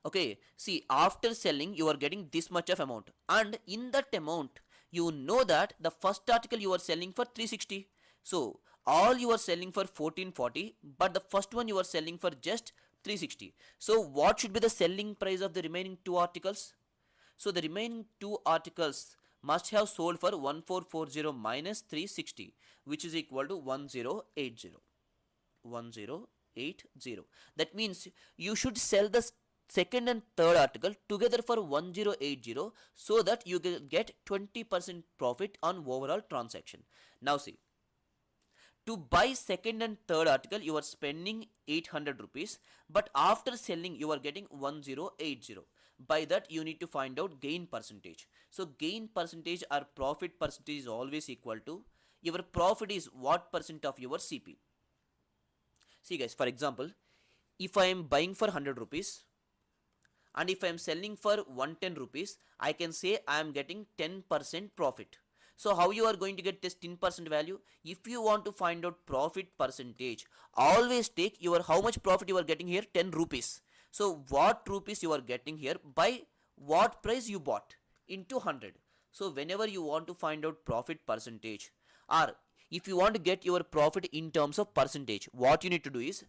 Okay, see, after selling you are getting this much of amount, and in that amount you know that the first article you are selling for 360. So all you are selling for 1440, but the first one you are selling for just 360. So what should be the selling price of the remaining two articles? So the remaining two articles must have sold for 1440 minus 360, which is equal to 1080. 1080. That means you should sell the second and third article together for 1080, so that you get 20% profit on overall transaction. Now see, to buy second and third article you are spending 800 rupees, but after selling you are getting 1080. By that you need to find out gain percentage. So gain percentage or profit percentage is always equal to your profit is what percent of your CP. See guys, for example, if I am buying for 100 rupees and if I am selling for 110 rupees, I can say I am getting 10% profit. So how you are going to get this 10% value? If you want to find out profit percentage, always take your how much profit you are getting here, 10 rupees. So what rupees you are getting here by what price you bought into 100. So whenever you want to find out profit percentage, or if you want to get your profit in terms of percentage, what you need to do is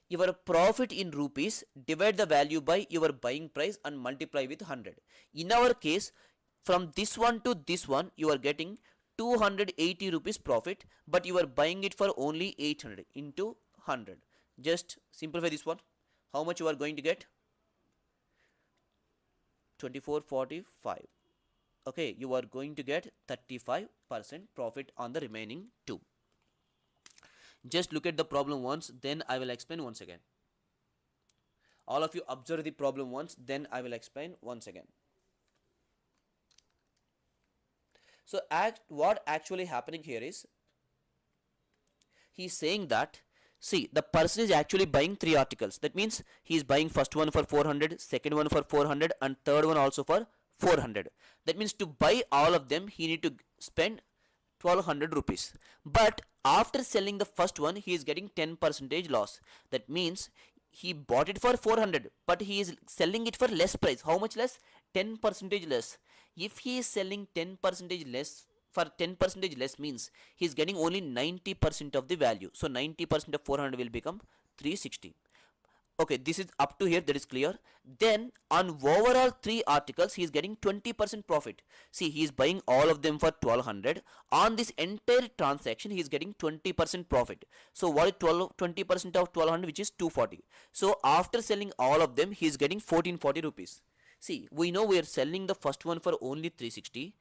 your profit in rupees divide the value by your buying price and multiply with 100. In our case, from this one to this one you are getting 280 rupees profit, but you are buying it for only 800 into 100. Just simplify this one. How much you are going to get? 2445. Okay, you are going to get 35% profit on the remaining two. Just look at the problem once, then I will explain once again. All of you observe the problem once, then I will explain once again. So what actually happening here is, he is saying that, see, the person is actually buying three articles. That means he is buying first one for 400, second one for 400, and third one also for 400. That means to buy all of them he need to spend 1200 rupees. But after selling the first one he is getting 10% loss. That means he bought it for 400, but he is selling it for less price. How much less? 10% less. If he is selling 10% less, for 10% less means he is getting only 90% of the value. So 90% of 400 will become 360. Okay, this is up to here, that is clear. Then on overall three articles he is getting 20% profit. See, he is buying all of them for 1200. On this entire transaction he is getting 20% profit. So what is 20% of 1200, which is 240. So after selling all of them he is getting 1440 rupees. See, we know we are selling the first one for only 360.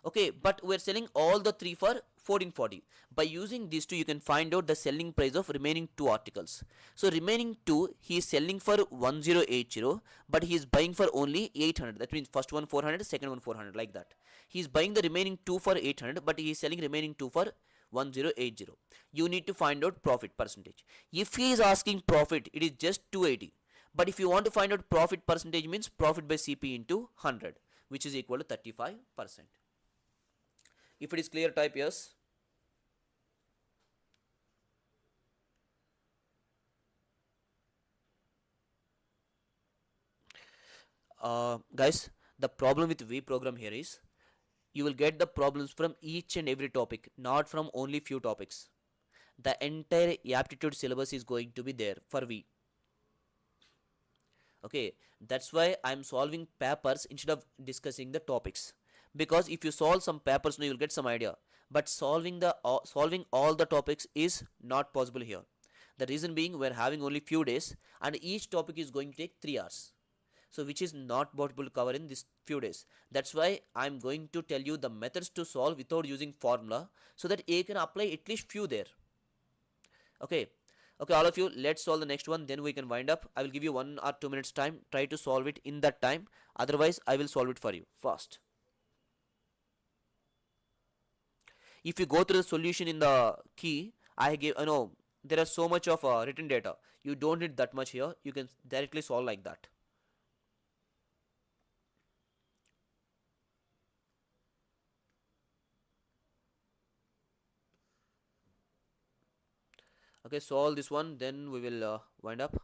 Okay, but we are selling all the three for 1440. By using these two you can find out the selling price of remaining two articles. So remaining two he is selling for 1080, but he is buying for only 800. That means first one 400, second one 400, like that. He is buying the remaining two for 800, but he is selling remaining two for 1080. You need to find out profit percentage. If he is asking profit, it is just 280. But if you want to find out profit percentage, means profit by CP into 100, which is equal to 35%. If it is clear, type yes. Guys, the problem with V program here is, you will get the problems from each and every topic, not from only few topics. The entire aptitude syllabus is going to be there for V. Okay, that's why I'm solving papers instead of discussing the topics. Because if you solve some papers, you will get some idea. But solving all the topics is not possible here. The reason being, we're having only few days and each topic is going to take 3 hours. so which is not possible to cover in this few days. That's why I'm going to tell you the methods to solve without using formula, so that you can apply at least few there. Okay. Okay, all of you, let's solve the next one, then we can wind up. I will give you 1 or 2 minutes time. Try to solve it in that time. Otherwise, I will solve it for you fast. If you go through the solution in the key, I gave, there are so much of written data. You don't need that much here. You can directly solve like that. Okay, solve this one, then we will wind up.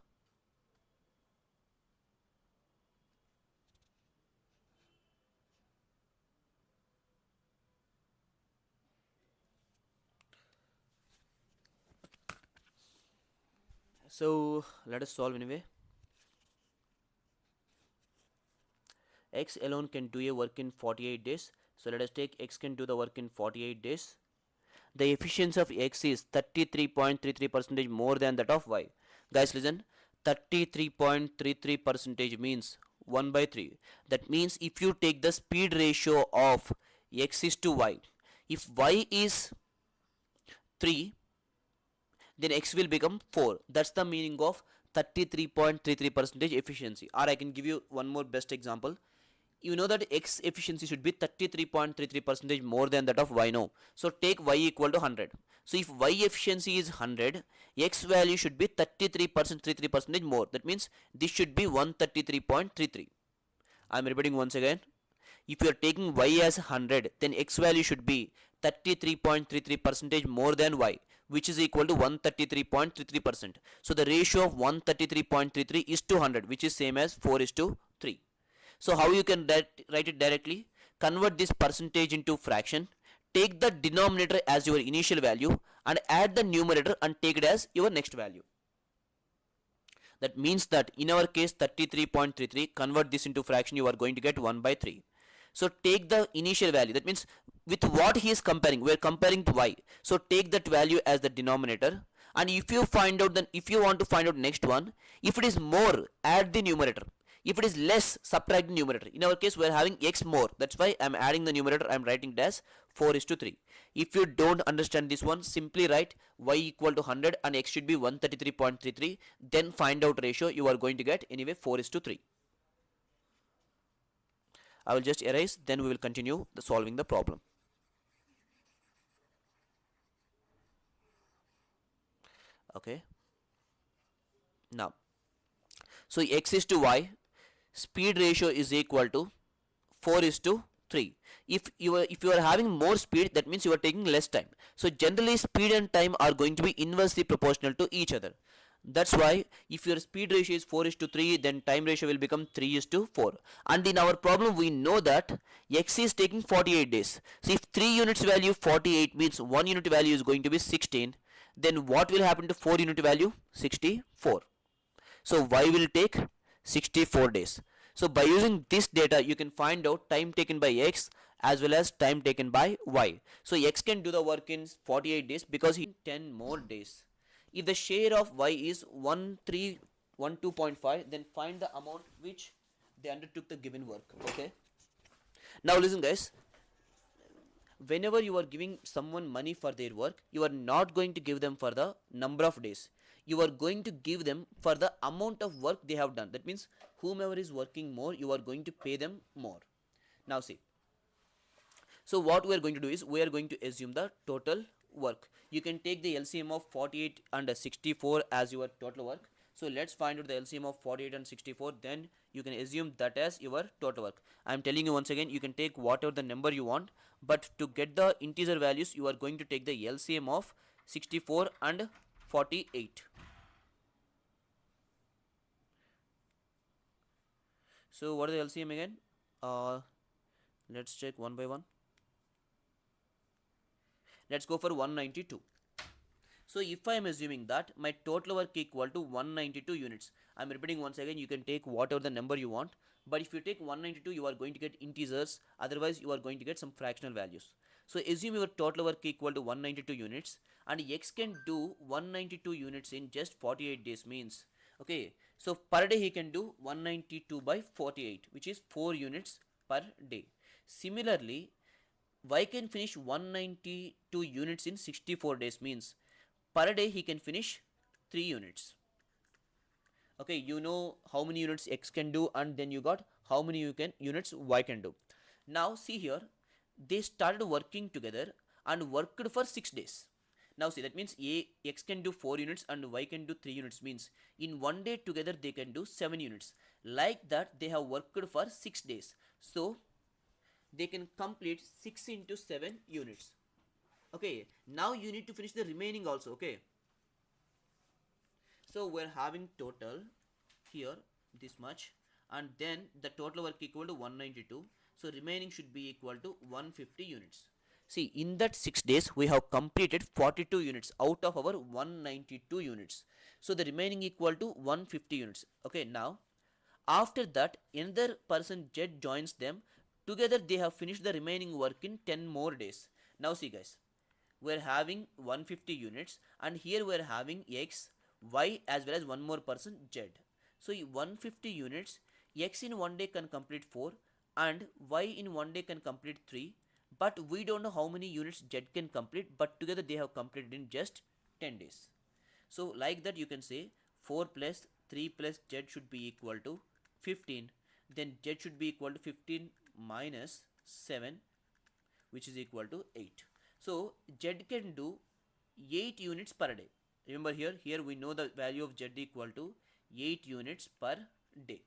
So let us solve anyway. X alone can do a work in 48 days. So let us take X can do the work in 48 days. The efficiency of X is 33.33% more than that of Y. Guys, listen. 33.33% means 1 by 3. That means if you take the speed ratio of X is to Y, if Y is 3, then X will become 4. That's the meaning of 33.33% efficiency. Or I can give you one more best example. You know that X efficiency should be 33.33% more than that of Y. No. So take Y equal to 100. So if Y efficiency is 100, X value should be 33% more. That means this should be 133.33. I am repeating once again. If you are taking Y as 100, then X value should be 33.33% more than Y, which is equal to 133.33%. So the ratio of 133.33 is to 100, which is same as 4 is to 3. So how you can write it directly? Convert this percentage into fraction, take the denominator as your initial value and add the numerator and take it as your next value. That means that in our case 33.33, convert this into fraction, you are going to get 1 by 3. So take the initial value, that means with what he is comparing, we are comparing to Y. So take that value as the denominator, and if you want to find out next one, if it is more, add the numerator. If it is less, subtract the numerator. In our case, we are having X more. That's why I am adding the numerator. I am writing it as 4 is to 3. If you don't understand this one, simply write Y equal to 100 and X should be 133.33. Then find out ratio. You are going to get anyway 4 is to 3. I will just erase. Then we will continue solving the problem. Okay. Now, so X is to Y. Speed ratio is equal to 4 is to 3. If you are having more speed, that means you are taking less time. So generally speed and time are going to be inversely proportional to each other. That's why if your speed ratio is 4 is to 3, then time ratio will become 3 is to 4. And in our problem we know that X is taking 48 days. So if 3 units value 48 means 1 unit value is going to be 16, then what will happen to 4 unit value? 64. So Y will take 64 days. So by using this data, you can find out time taken by X as well as time taken by Y. So X can do the work in 48 days because he 10 more days. If the share of Y is 1312.5, then find the amount which they undertook the given work. Okay. Now listen guys, whenever you are giving someone money for their work, you are not going to give them for the number of days. You are going to give them for the amount of work they have done. That means whomever is working more, you are going to pay them more. Now see. So what we are going to do is, we are going to assume the total work. You can take the LCM of 48 and 64 as your total work. So let's find out the LCM of 48 and 64. Then you can assume that as your total work. I am telling you once again, you can take whatever the number you want, but to get the integer values, you are going to take the LCM of 64 and 48. So what is the LCM again? Let's check one by one. Let's go for 192. So if I am assuming that my total work equal to 192 units, I am repeating once again, you can take whatever the number you want, but if you take 192, you are going to get integers, otherwise you are going to get some fractional values. So assume your total work equal to 192 units, and X can do 192 units in just 48 days means, okay, So per day he can do 192 by 48, which is 4 units per day. Similarly, Y can finish 192 units in 64 days, means per day he can finish 3 units. Okay, you know how many units X can do, and then you got how many units Y can do. Now see here, they started working together and worked for 6 days. Now see, that means X can do 4 units and Y can do 3 units, means in one day together they can do 7 units. Like that they have worked for 6 days. So they can complete 6 into 7 units. Okay, now you need to finish the remaining also. Okay, so we're having total here this much, and then the total work equal to 192. So remaining should be equal to 150 units. See, in that 6 days we have completed 42 units out of our 192 units. So the remaining equal to 150 units. Okay, now after that another person Z joins them. Together they have finished the remaining work in 10 more days. Now see guys, we're having 150 units, and here we're having X, Y as well as one more person Z. So 150 units, X in one day can complete 4 and Y in one day can complete 3, but we don't know how many units Z can complete, but together they have completed in just 10 days. So like that you can say 4 plus 3 plus Z should be equal to 15, then Z should be equal to 15 minus 7, which is equal to 8. So Z can do 8 units per day. Remember here we know the value of Z equal to 8 units per day.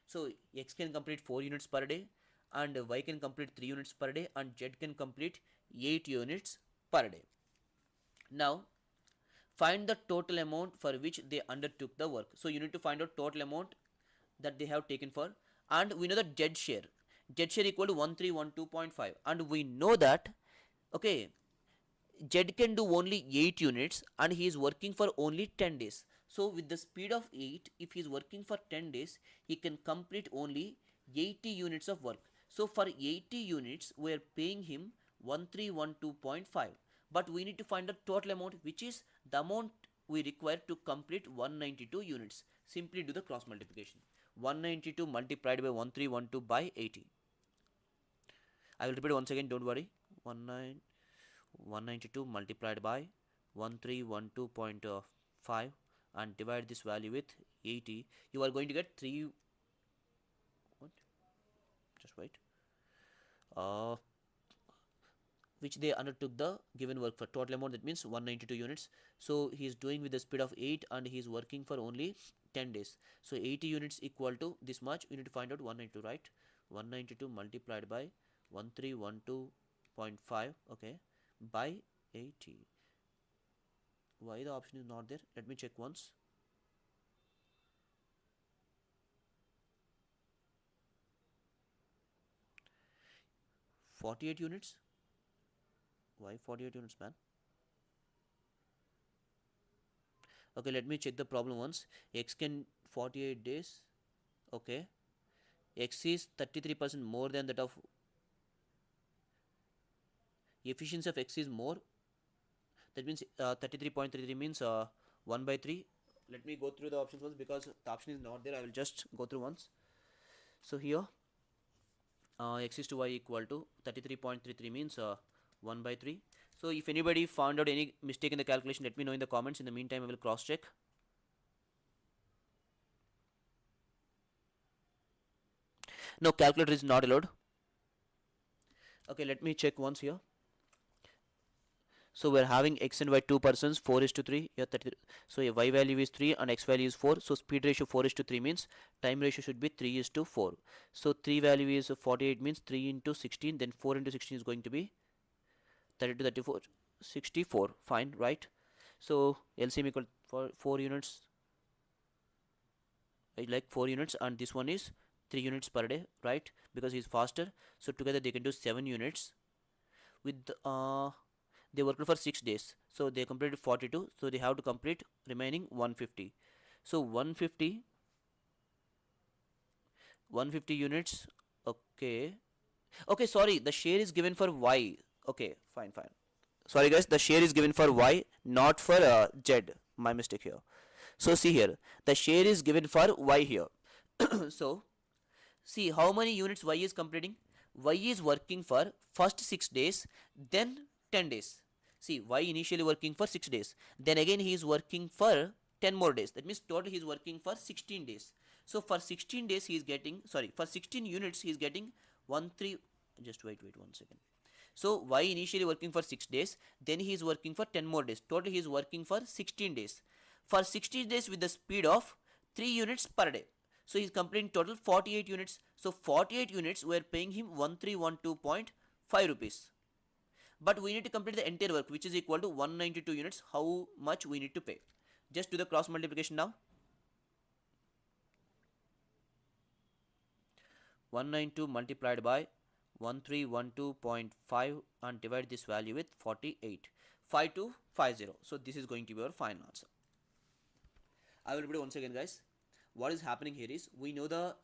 So X can complete 4 units per day, and Y can complete 3 units per day, and Z can complete 8 units per day. Now find the total amount for which they undertook the work. So you need to find out total amount that they have taken for, and we know that Z share equal to 1312.5, and we know that okay, Z can do only 8 units and he is working for only 10 days. So with the speed of 8, if he is working for 10 days, he can complete only 80 units of work. So for 80 units, we are paying him 1312.5. But we need to find the total amount, which is the amount we require to complete 192 units. Simply do the cross multiplication. 192 multiplied by 1312 by 80. I will repeat once again, don't worry. 192 multiplied by 1312.5 and divide this value with 80. You are going to get 3. What? Just wait. Which they undertook the given work for. Total amount, that means 192 units. So he is doing with the speed of 8 and he is working for only 10 days. So 80 units equal to this much. You need to find out 192, right? 192 multiplied by 1312.5, okay, by 80. Why the option is not there? Let me check once. $48 units. Why 48 units, man? Okay, let me check the problem once. X can 48 days. Okay, X is 33% more than that of efficiency of X is more. That means 33.33 means 1 by 3. Let me go through the options once, because the option is not there. I will just go through once. So here X is to Y equal to 33.33 means 1 by 3. So if anybody found out any mistake in the calculation, let me know in the comments. In the meantime, I will cross check. No, calculator is not allowed. Okay, let me check once here. So we're having X and Y 2 persons, 4:3. Yeah, 30. So a Y value is 3 and X value is 4. So speed ratio 4:3 means time ratio should be 3:4. So 3 value is 48 means 3 into 16. Then 4 into 16 is going to be 32, 34, 64. Fine, right? So LCM equal for 4 units. Like 4 units, and this one is 3 units per day, right? Because he's faster. So together they can do 7 units. With they worked for 6 days, so they completed 42. So they have to complete remaining 150. So 150 units. Okay, sorry, the share is given for Y. Okay, fine. Sorry guys, the share is given for Y, not for Z. My mistake here. So see here, the share is given for y here. So see how many units y is completing. Y is working for first 6 days, then 10 days. See, y initially working for 6 days, then again he is working for 10 more days. That means total he is working for 16 days. So for 16 days he is getting, sorry, for 16 units he is getting 1 3, just wait 1 second. So y initially working for 6 days, then he is working for 10 more days. Total he is working for 16 days. For 16 days with the speed of 3 units per day. So he's completing total 48 units. So 48 units we are paying him 1312.5 rupees. But we need to complete the entire work, which is equal to 192 units. How much we need to pay? Just do the cross multiplication now. 192 multiplied by 1312.5 and divide this value with 48. 5250. So this is going to be our final answer. I will repeat once again, guys. What is happening here is we know the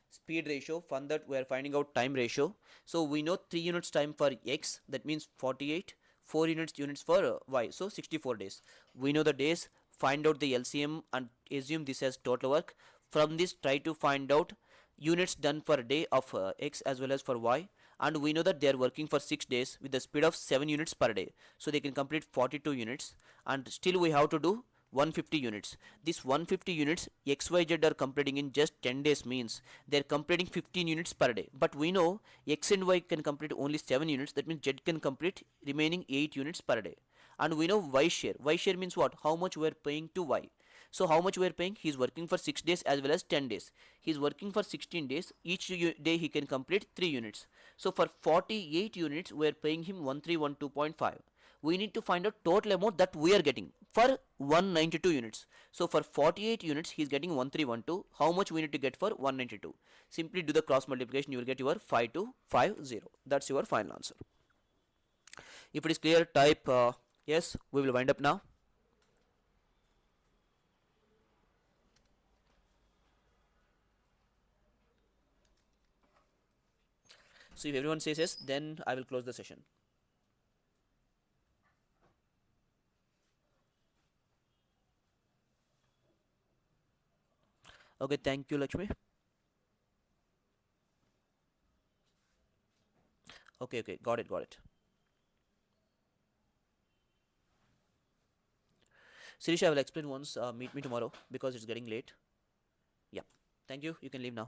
speed ratio. From that we are finding out time ratio. So we know 3 units time for x, that means 48, 4 units for y, so 64 days. We know the days, find out the LCM and assume this as total work. From this try to find out units done per day of x as well as for y, and we know that they are working for 6 days with the speed of 7 units per day, so they can complete 42 units, and still we have to do 150 units. This 150 units XYZ are completing in just 10 days, means they are completing 15 units per day. But we know X and Y can complete only 7 units, that means Z can complete remaining 8 units per day. And we know Y share. Y share means what? How much we are paying to Y. So how much we are paying? He is working for 6 days as well as 10 days. He is working for 16 days. Each day he can complete 3 units. So for 48 units we are paying him 1312.5. We need to find out total amount that we are getting for 192 units. So for 48 units he is getting 1312. How much we need to get for 192? Simply do the cross multiplication, you will get your 5250. That's your final answer. If it is clear, type yes. We will wind up now. So if everyone says yes, then I will close the session. Okay, thank you, Lakshmi. Okay, got it. Sirisha, I will explain once. Meet me tomorrow because it's getting late. Yeah, thank you. You can leave now.